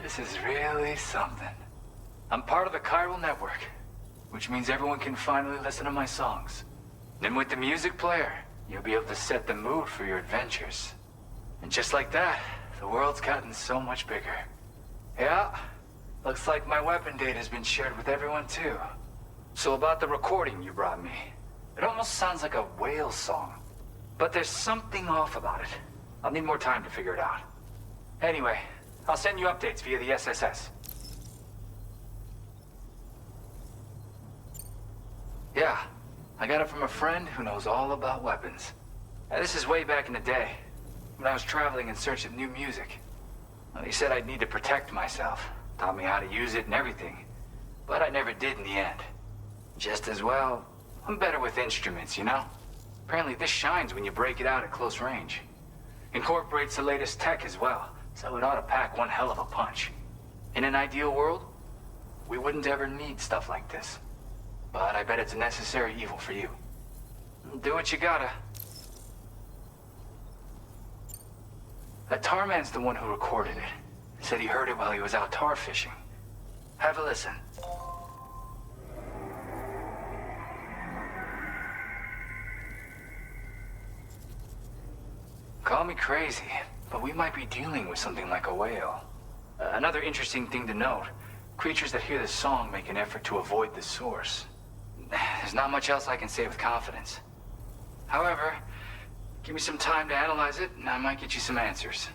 This is really something. I'm part of the chiral network, which means everyone can finally listen to my songs. And with the music player, you'll be able to set the mood for your adventures. And just like that, the world's gotten so much bigger. Yeah, looks like my weapon data has been shared with everyone too. So about the recording you brought me, it almost sounds like a whale song. But there's something off about it. I'll need more time to figure it out. Anyway, I'll send you updates via the SSS. Yeah, I got it from a friend who knows all about weapons. Now, this is way back in the day, when I was traveling in search of new music. Well, he said I'd need to protect myself, taught me how to use it and everything. But I never did in the end. Just as well, I'm better with instruments, you know? Apparently this shines when you break it out at close range. Incorporates the latest tech as well, so it ought to pack one hell of a punch. In an ideal world, we wouldn't ever need stuff like this. But I bet it's a necessary evil for you. Do what you gotta. That tar man's the one who recorded it. He said he heard it while he was out tar fishing. Have a listen. Call me crazy, but we might be dealing with something like a whale. Another interesting thing to note, creatures that hear this song make an effort to avoid the source. There's not much else I can say with confidence. However, give me some time to analyze it, and I might get you some answers.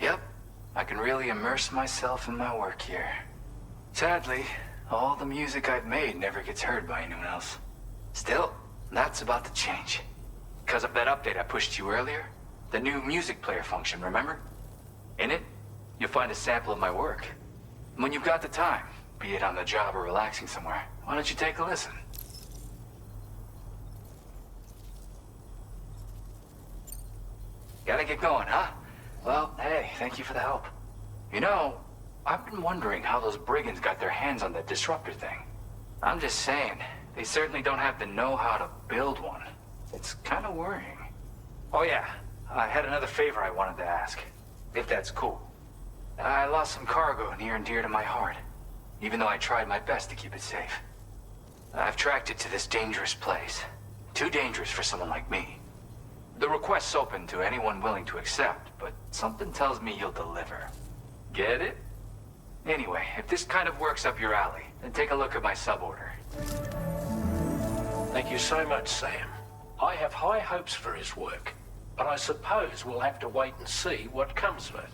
Yep, I can really immerse myself in my work here. Sadly, all the music I've made never gets heard by anyone else. Still, that's about to change. Because of that update I pushed you earlier, the new music player function, remember? In it, you'll find a sample of my work. And when you've got the time, be it on the job or relaxing somewhere, why don't you take a listen? Gotta get going, huh? Well, hey, thank you for the help. You know, I've been wondering how those brigands got their hands on that disruptor thing. I'm just saying, they certainly don't have the know-how to build one. It's kind of worrying. Oh yeah, I had another favor I wanted to ask, if that's cool. I lost some cargo near and dear to my heart, even though I tried my best to keep it safe. I've tracked it to this dangerous place. Too dangerous for someone like me. The request's open to anyone willing to accept, but something tells me you'll deliver. Get it? Anyway, if this kind of works up your alley, then take a look at my suborder. Thank you so much, Sam. I have high hopes for his work, but I suppose we'll have to wait and see what comes of it.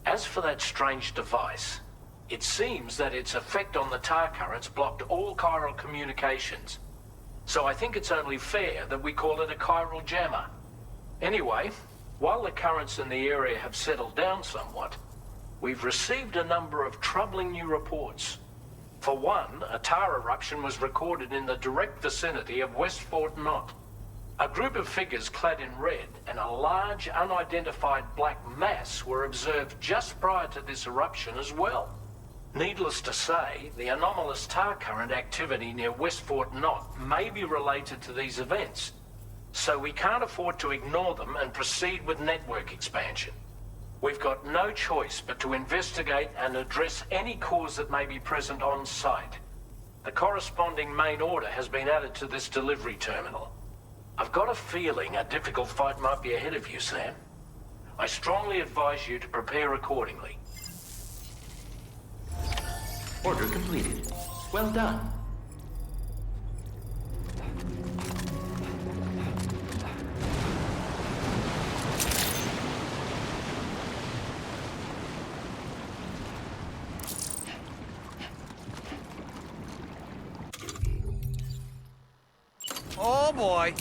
As for that strange device, it seems that its effect on the tar currents blocked all chiral communications. So I think it's only fair that we call it a chiral jammer. Anyway, while the currents in the area have settled down somewhat, we've received a number of troubling new reports. For one, a tar eruption was recorded in the direct vicinity of West Fort Knot. A group of figures clad in red and a large unidentified black mass were observed just prior to this eruption as well. Needless to say, the anomalous tar current activity near West Fort Knot may be related to these events, so we can't afford to ignore them and proceed with network expansion. We've got no choice but to investigate and address any cause that may be present on site. The corresponding main order has been added to this delivery terminal. I've got a feeling a difficult fight might be ahead of you, Sam. I strongly advise you to prepare accordingly. Order completed. Well done. Oh boy.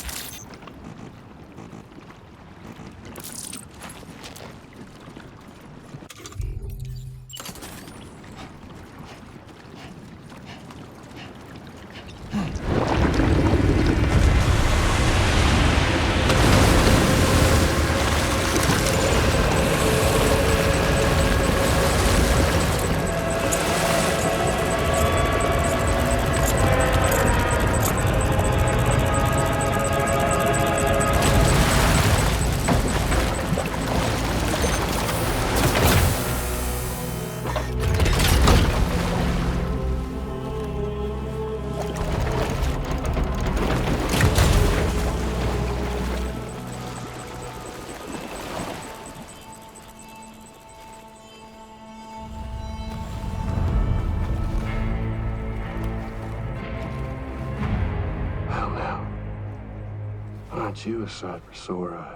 Aren't you a sight for sore eyes?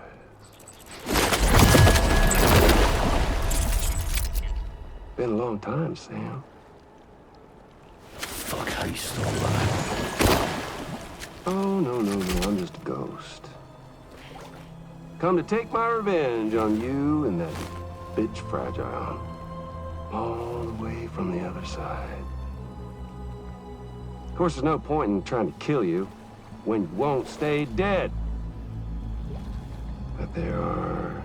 Been a long time, Sam. Fuck, how you still alive? Oh, no, I'm just a ghost. Come to take my revenge on you and that bitch Fragile. All the way from the other side. Of course, there's no point in trying to kill you when you won't stay dead. But there are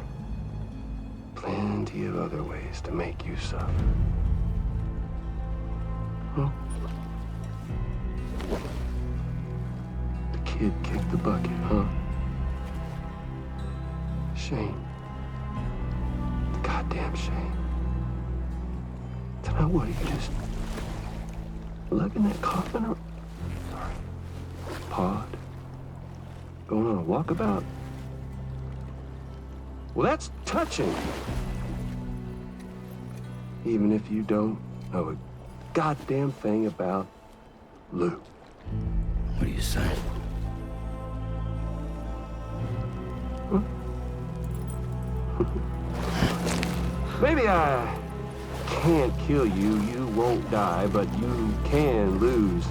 plenty of other ways to make you suffer. Huh? The kid kicked the bucket, huh? Shame. Goddamn shame. So now what, are you just lugging that coffin or pod? Going on a walkabout? Well, that's touching. Even if you don't know a goddamn thing about Lou. What are you saying? Huh? Maybe I can't kill you, you won't die, but you can lose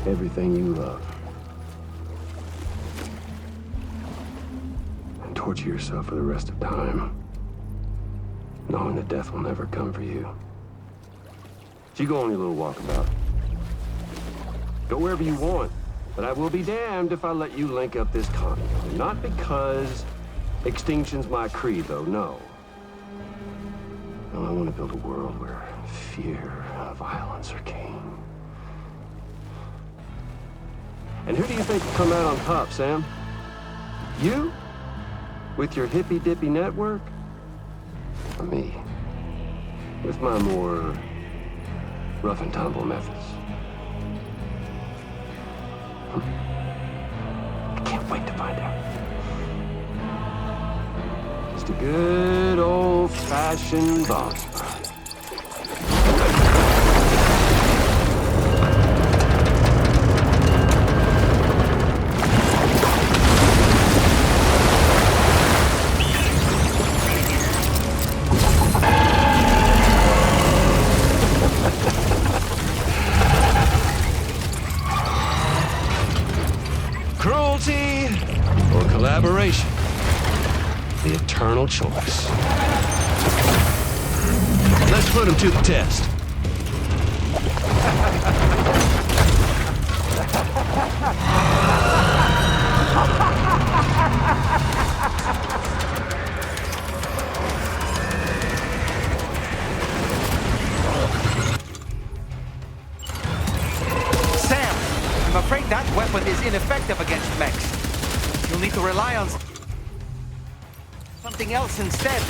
everything you love. And torture yourself for the rest of time, knowing that death will never come for you. So you go on your little walkabout. Go wherever you want, but I will be damned if I let you link up this continent. Not because extinction's my creed, though, no. No, I want to build a world where fear and violence are king. And who do you think will come out on top, Sam? You? With your hippy-dippy network? Or me? With my more rough and tumble methods? I can't wait to find out. Just a good old-fashioned boss fight. Collaboration. The eternal choice. Let's put him to the test. Sam, I'm afraid that weapon is ineffective against mechs. You'll need to rely on something else instead.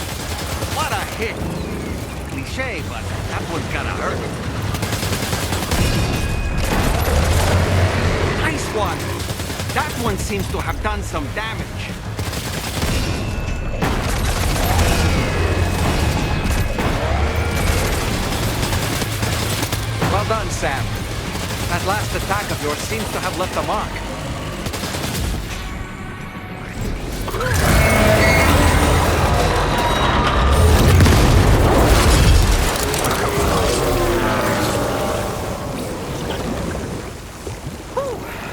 What a hit! Cliche, but that one's gonna hurt. Nice one! That one seems to have done some damage. Well done, Sam. That last attack of yours seems to have left a mark.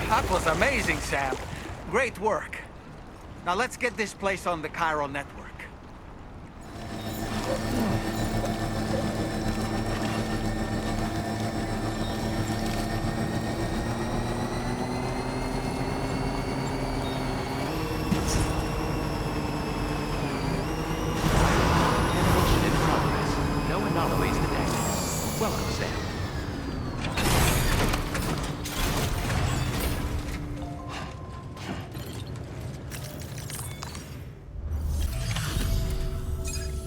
That was amazing, Sam. Great work. Now let's get this place on the chiral network. No anomalies detected. Welcome, Sam.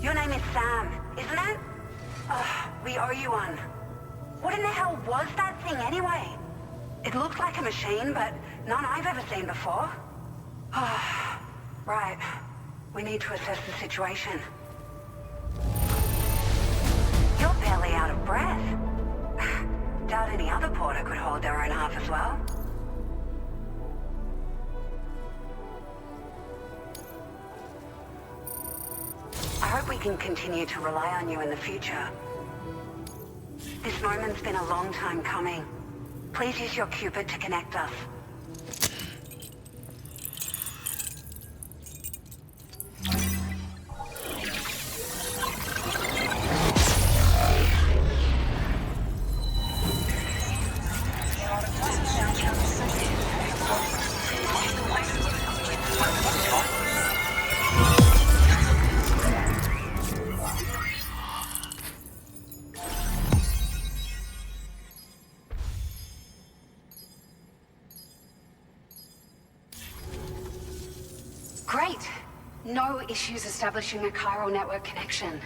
Your name is Sam, isn't it? We owe you one. What in the hell was that thing anyway? It looked like a machine, but none I've ever seen before. Right. We need to assess the situation. You're barely out of breath. Doubt any other porter could hold their own half as well. I hope we can continue to rely on you in the future. This moment's been a long time coming. Please use your Cupid to connect us. Great. No issues establishing a chiral network connection.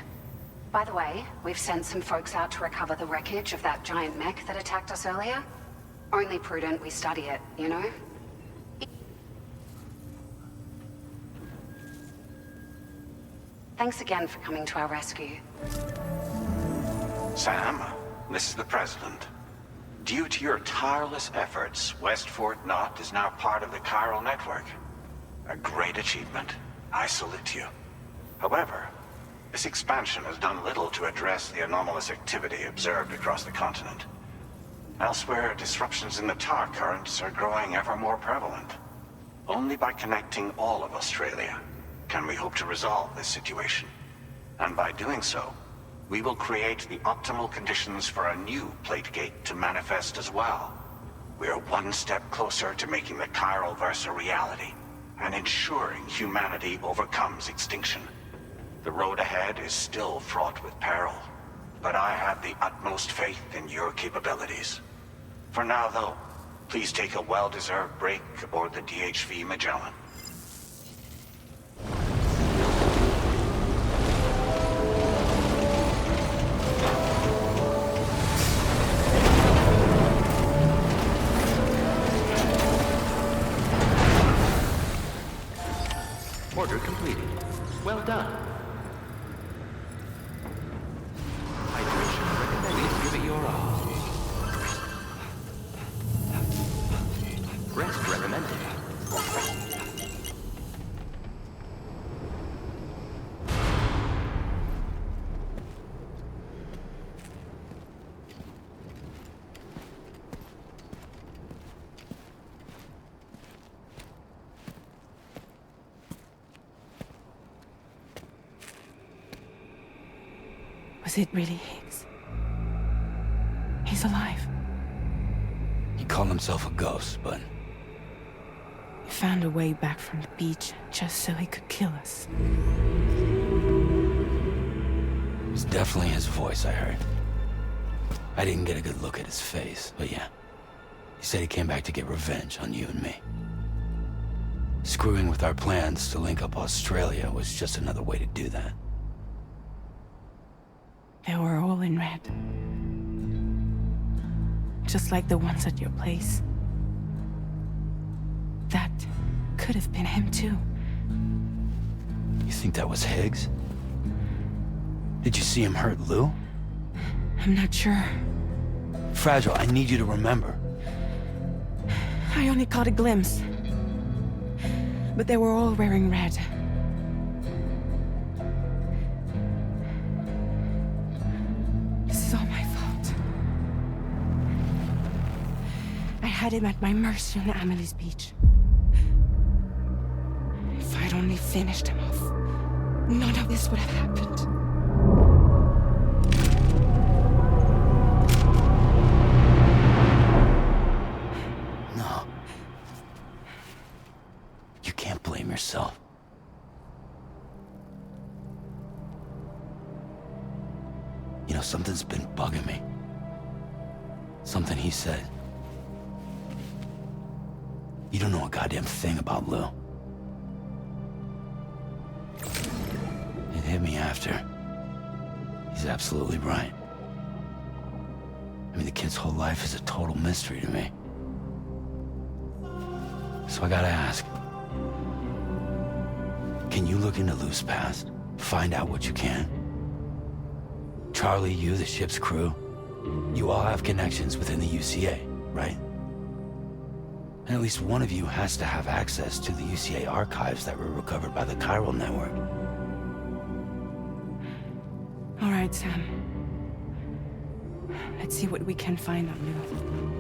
By the way, we've sent some folks out to recover the wreckage of that giant mech that attacked us earlier. Only prudent we study it, you know? Thanks again for coming to our rescue. Sam, this is the President. Due to your tireless efforts, West Fort Knot is now part of the chiral network. A great achievement. I salute you. However, this expansion has done little to address the anomalous activity observed across the continent. Elsewhere, disruptions in the tar currents are growing ever more prevalent. Only by connecting all of Australia can we hope to resolve this situation. And by doing so, we will create the optimal conditions for a new Plategate to manifest as well. We are one step closer to making the chiral verse a reality, and ensuring humanity overcomes extinction. The road ahead is still fraught with peril, but I have the utmost faith in your capabilities. For now, though, please take a well-deserved break aboard the DHV Magellan. Order completed. Well done. Hydration recommended. Please give it your all. Rest recommended. Was it really Higgs? He's alive. He called himself a ghost, but He found a way back from the beach just so he could kill us. it was definitely his voice I heard. I didn't get a good look at his face, but yeah. He said he came back to get revenge on you and me. Screwing with our plans to link up Australia was just another way to do that. They were all in red. Just like the ones at your place. That could have been him too. You think that was Higgs? Did you see him hurt Lou? I'm not sure. Fragile, I need you to remember. I only caught a glimpse. But they were all wearing red. This is all my fault. I had him at my mercy on Amelie's beach. If I'd only finished him off, none of this would have happened. No. You can't blame yourself. You know, something's been bugging me. Something he said. You don't know a goddamn thing about Lou. It hit me after. He's absolutely right. I mean, the kid's whole life is a total mystery to me. So I gotta ask. Can you look into Lou's past? Find out what you can? Charlie, you, the ship's crew, you all have connections within the UCA, right? And at least one of you has to have access to the UCA archives that were recovered by the chiral network. All right, Sam. Let's see what we can find on Lou.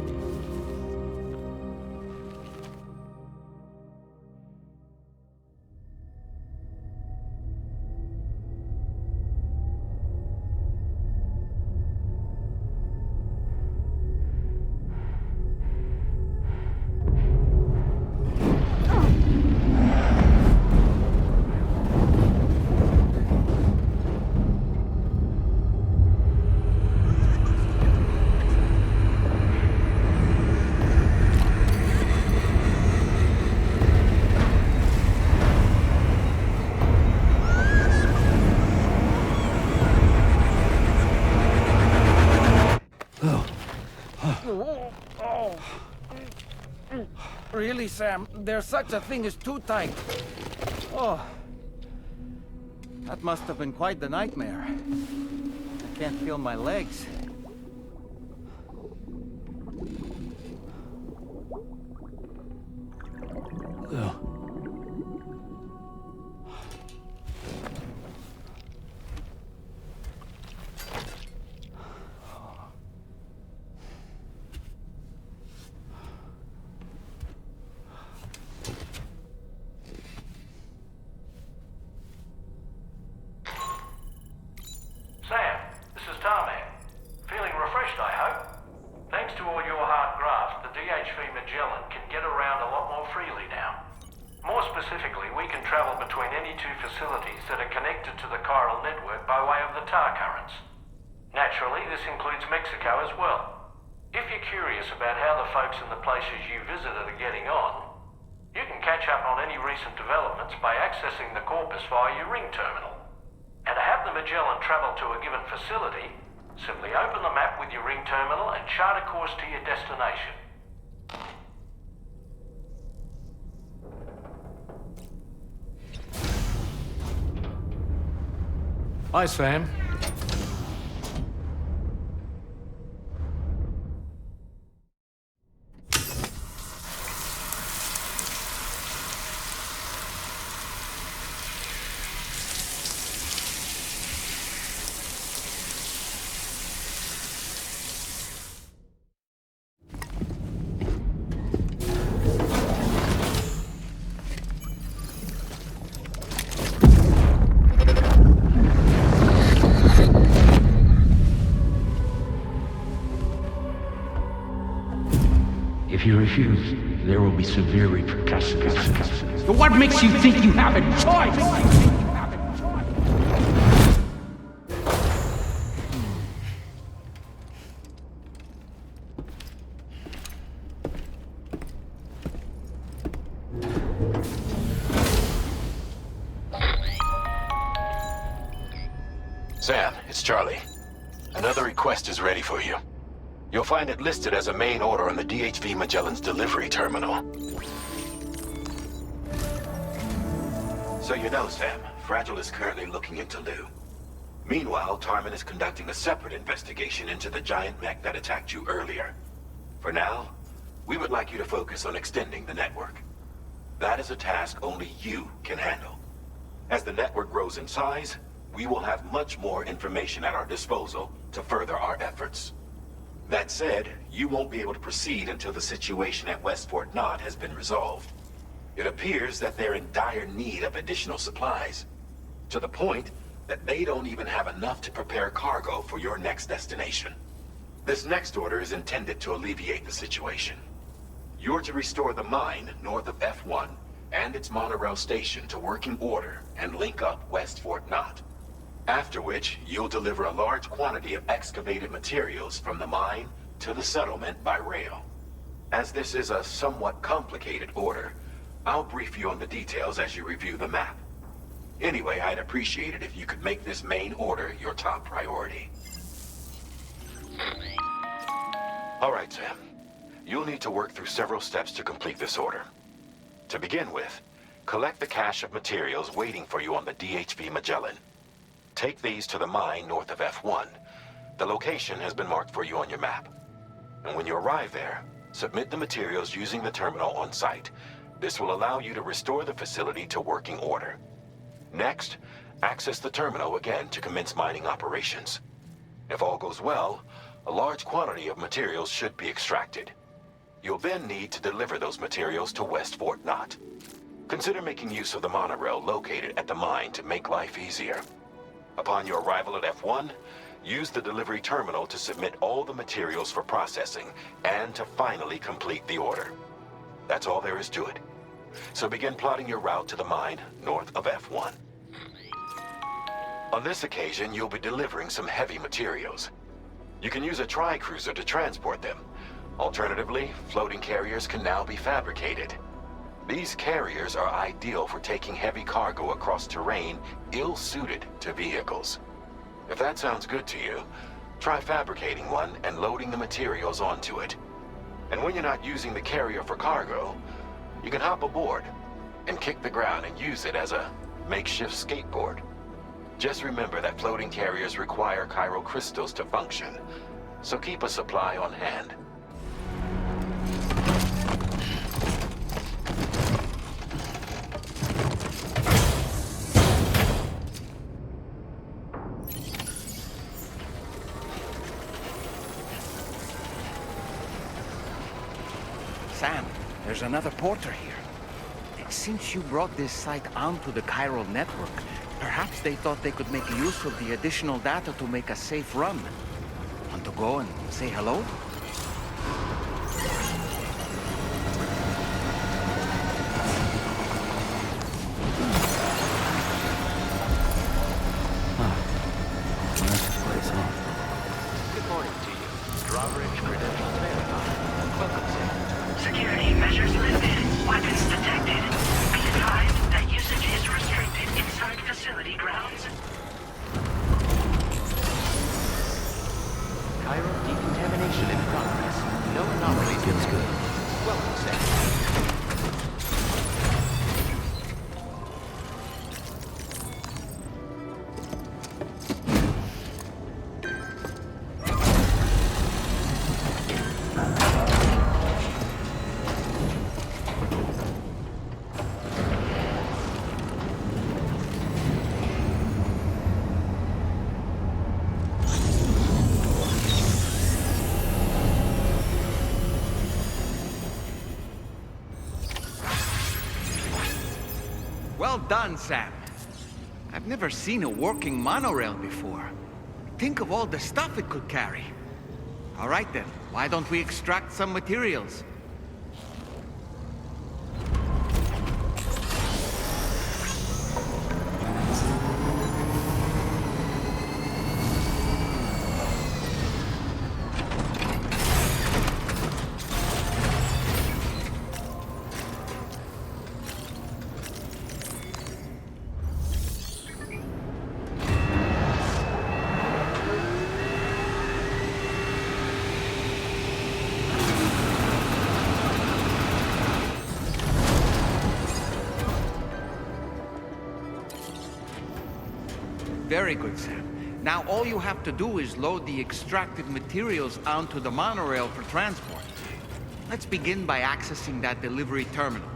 Really, Sam? There's such a thing as too tight. Oh. That must have been quite the nightmare. I can't feel my legs. Lou. Sam, this is Tarman. Feeling refreshed, I hope. Thanks to all your hard graft, the DHV Magellan can get around a lot more freely now. More specifically, we can travel between any two facilities that are connected to the chiral network by way of the tar currents. Naturally, this includes Mexico as well. If you're curious about how the folks in the places you visited are getting on, you can catch up on any recent developments by accessing the Corpus via your ring terminal. And to have the Magellan travel to a given facility, simply open the map with your ring terminal and chart a course to your destination. Hi, Sam. If you refuse, there will be severe repercussions. But what makes you think you have a choice? Sam, it's Charlie. Another request is ready for you. You'll find it listed as a main order on the DHV Magellan's delivery terminal. So you know, Sam, Fragile is currently looking into Lou. Meanwhile, Tarman is conducting a separate investigation into the giant mech that attacked you earlier. For now, we would like you to focus on extending the network. That is a task only you can handle. As the network grows in size, we will have much more information at our disposal to further our efforts. That said, you won't be able to proceed until the situation at West Fort Knot has been resolved. It appears that they're in dire need of additional supplies, to the point that they don't even have enough to prepare cargo for your next destination. This next order is intended to alleviate the situation. You're to restore the mine north of F1 and its monorail station to working order and link up West Fort Knot. After which, you'll deliver a large quantity of excavated materials from the mine to the settlement by rail. As this is a somewhat complicated order, I'll brief you on the details as you review the map. Anyway, I'd appreciate it if you could make this main order your top priority. All right, Sam. You'll need to work through several steps to complete this order. To begin with, collect the cache of materials waiting for you on the DHV Magellan. Take these to the mine north of F1. The location has been marked for you on your map. And when you arrive there, submit the materials using the terminal on site. This will allow you to restore the facility to working order. Next, access the terminal again to commence mining operations. If all goes well, a large quantity of materials should be extracted. You'll then need to deliver those materials to West Fort Knot. Consider making use of the monorail located at the mine to make life easier. Upon your arrival at F1, use the delivery terminal to submit all the materials for processing and to finally complete the order. That's all there is to it. So begin plotting your route to the mine north of F1. On this occasion, you'll be delivering some heavy materials. You can use a tri-cruiser to transport them. Alternatively, floating carriers can now be fabricated. These carriers are ideal for taking heavy cargo across terrain ill-suited to vehicles. If that sounds good to you, try fabricating one and loading the materials onto it. And when you're not using the carrier for cargo, you can hop aboard and kick the ground and use it as a makeshift skateboard. Just remember that floating carriers require chiral crystals to function, so keep a supply on hand. Sam, there's another porter here. Since you brought this site onto the chiral network, perhaps they thought they could make use of the additional data to make a safe run. Want to go and say hello? Good morning to you. Drawbridge credentials verified. Welcome, Sam. Security measures lifted. Weapons detected. Be advised that usage is restricted inside facility grounds. Chiral decontamination in progress. No anomalies. Feels good. Welcome, Sam. Well done, Sam. I've never seen a working monorail before. Think of all the stuff it could carry. All right then, why don't we extract some materials? Very good, Sam. Now all you have to do is load the extracted materials onto the monorail for transport. Let's begin by accessing that delivery terminal.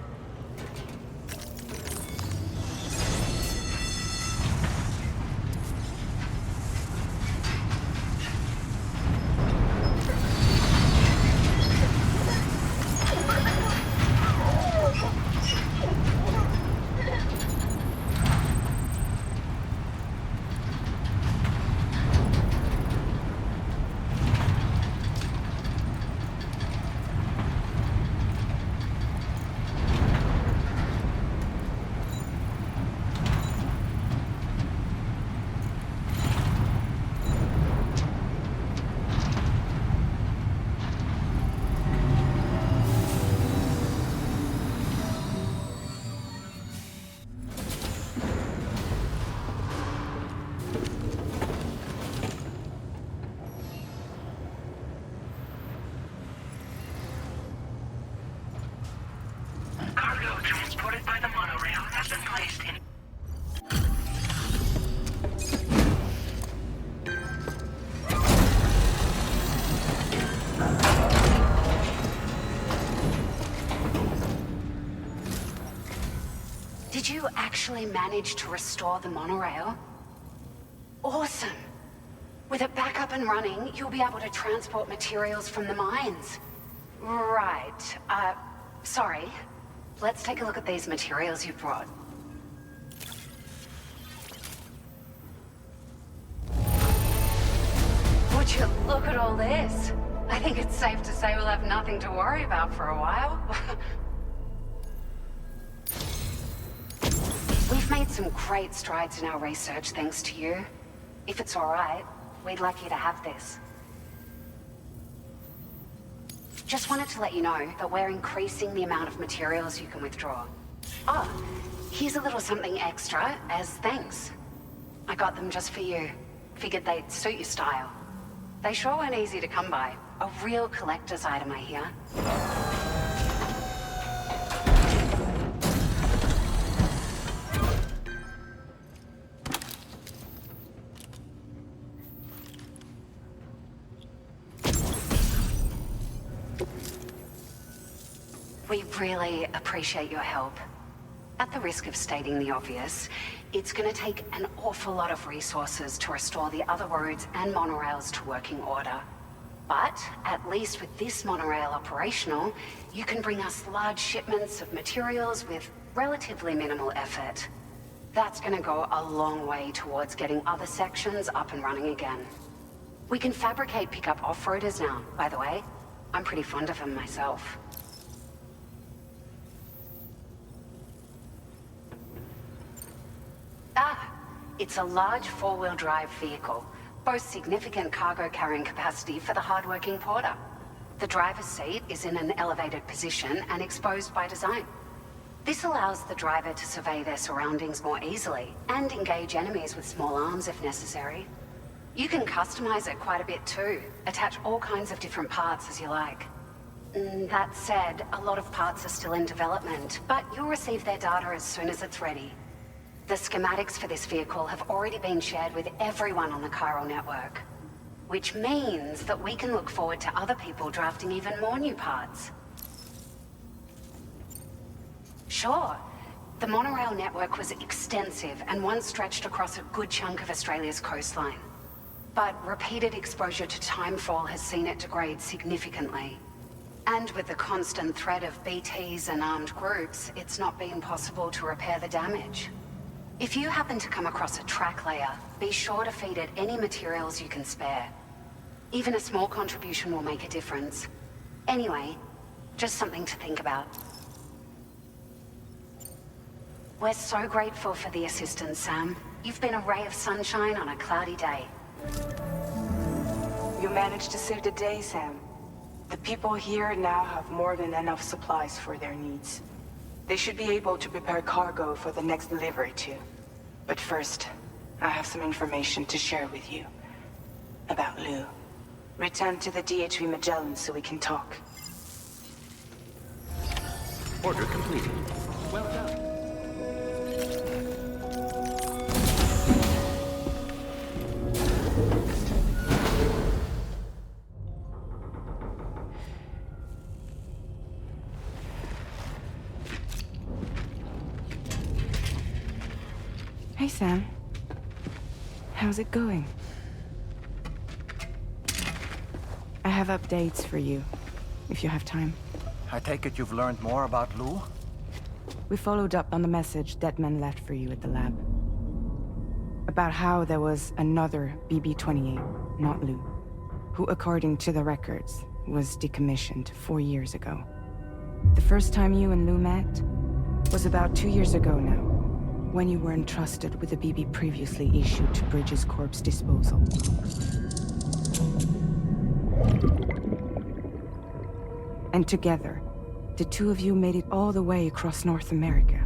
Cargo transported by the monorail has been placed in... Did you actually manage to restore the monorail? Awesome! With it back up and running, you'll be able to transport materials from the mines. Right. Sorry. Let's take a look at these materials you brought. Would you look at all this? I think it's safe to say we'll have nothing to worry about for a while. We've made some great strides in our research thanks to you. If it's all right, we'd like you to have this. Just wanted to let you know that we're increasing the amount of materials you can withdraw. Oh, here's a little something extra as thanks. I got them just for you. Figured they'd suit your style. They sure weren't easy to come by. A real collector's item, I hear. We really appreciate your help. At the risk of stating the obvious, it's gonna take an awful lot of resources to restore the other roads and monorails to working order. But, at least with this monorail operational, you can bring us large shipments of materials with relatively minimal effort. That's gonna go a long way towards getting other sections up and running again. We can fabricate pickup off-roaders now, by the way. I'm pretty fond of them myself. It's a large four-wheel drive vehicle, boasts significant cargo carrying capacity for the hard-working porter. The driver's seat is in an elevated position and exposed by design. This allows the driver to survey their surroundings more easily and engage enemies with small arms if necessary. You can customize it quite a bit too, attach all kinds of different parts as you like. That said, a lot of parts are still in development, but you'll receive their data as soon as it's ready. The schematics for this vehicle have already been shared with everyone on the chiral network, which means that we can look forward to other people drafting even more new parts. Sure, the monorail network was extensive and once stretched across a good chunk of Australia's coastline. But repeated exposure to timefall has seen it degrade significantly. And with the constant threat of BTs and armed groups, it's not been possible to repair the damage. If you happen to come across a track layer, be sure to feed it any materials you can spare. Even a small contribution will make a difference. Anyway, just something to think about. We're so grateful for the assistance, Sam. You've been a ray of sunshine on a cloudy day. You managed to save the day, Sam. The people here now have more than enough supplies for their needs. They should be able to prepare cargo for the next delivery too. But first, I have some information to share with you. About Lou. Return to the DHV Magellan so we can talk. Order completed. Well done. Hey, Sam. How's it going? I have updates for you, if you have time. I take it you've learned more about Lou? We followed up on the message Deadman left for you at the lab. About how there was another BB-28, not Lou, who, according to the records, was decommissioned 4 years ago. The first time you and Lou met was about 2 years ago now, when you were entrusted with a BB previously issued to Bridges Corp's disposal. And together, the two of you made it all the way across North America.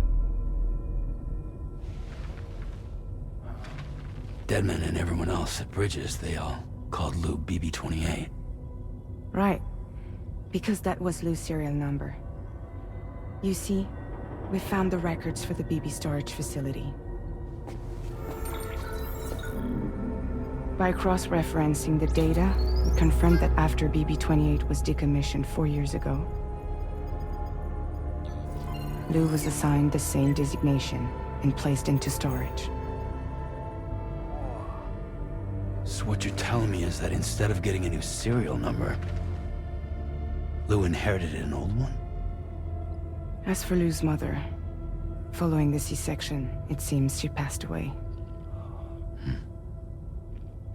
Deadman and everyone else at Bridges, they all called Lou BB-28. Right. Because that was Lou's serial number. You see, we found the records for the BB storage facility. By cross-referencing the data, we confirmed that after BB-28 was decommissioned 4 years ago, Lou was assigned the same designation and placed into storage. So what you're telling me is that instead of getting a new serial number, Lou inherited an old one? As for Lou's mother, following the C-section, it seems she passed away.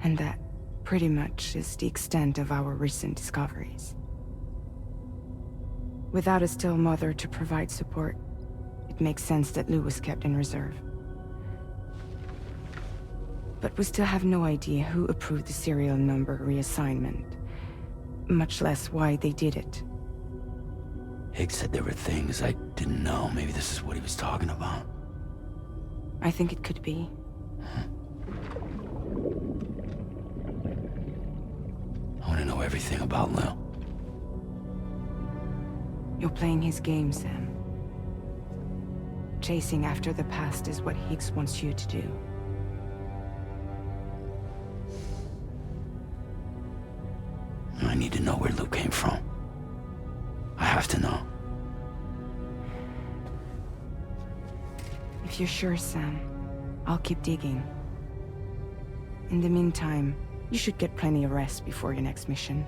And that, pretty much, is the extent of our recent discoveries. Without a still mother to provide support, it makes sense that Lou was kept in reserve. But we still have no idea who approved the serial number reassignment, much less why they did it. Higgs said there were things I didn't know. Maybe this is what he was talking about. I think it could be. I want to know everything about Lou. You're playing his game, Sam. Chasing after the past is what Higgs wants you to do. I need to know where Lou came from. I have to know. If you're sure, Sam, I'll keep digging. In the meantime, you should get plenty of rest before your next mission.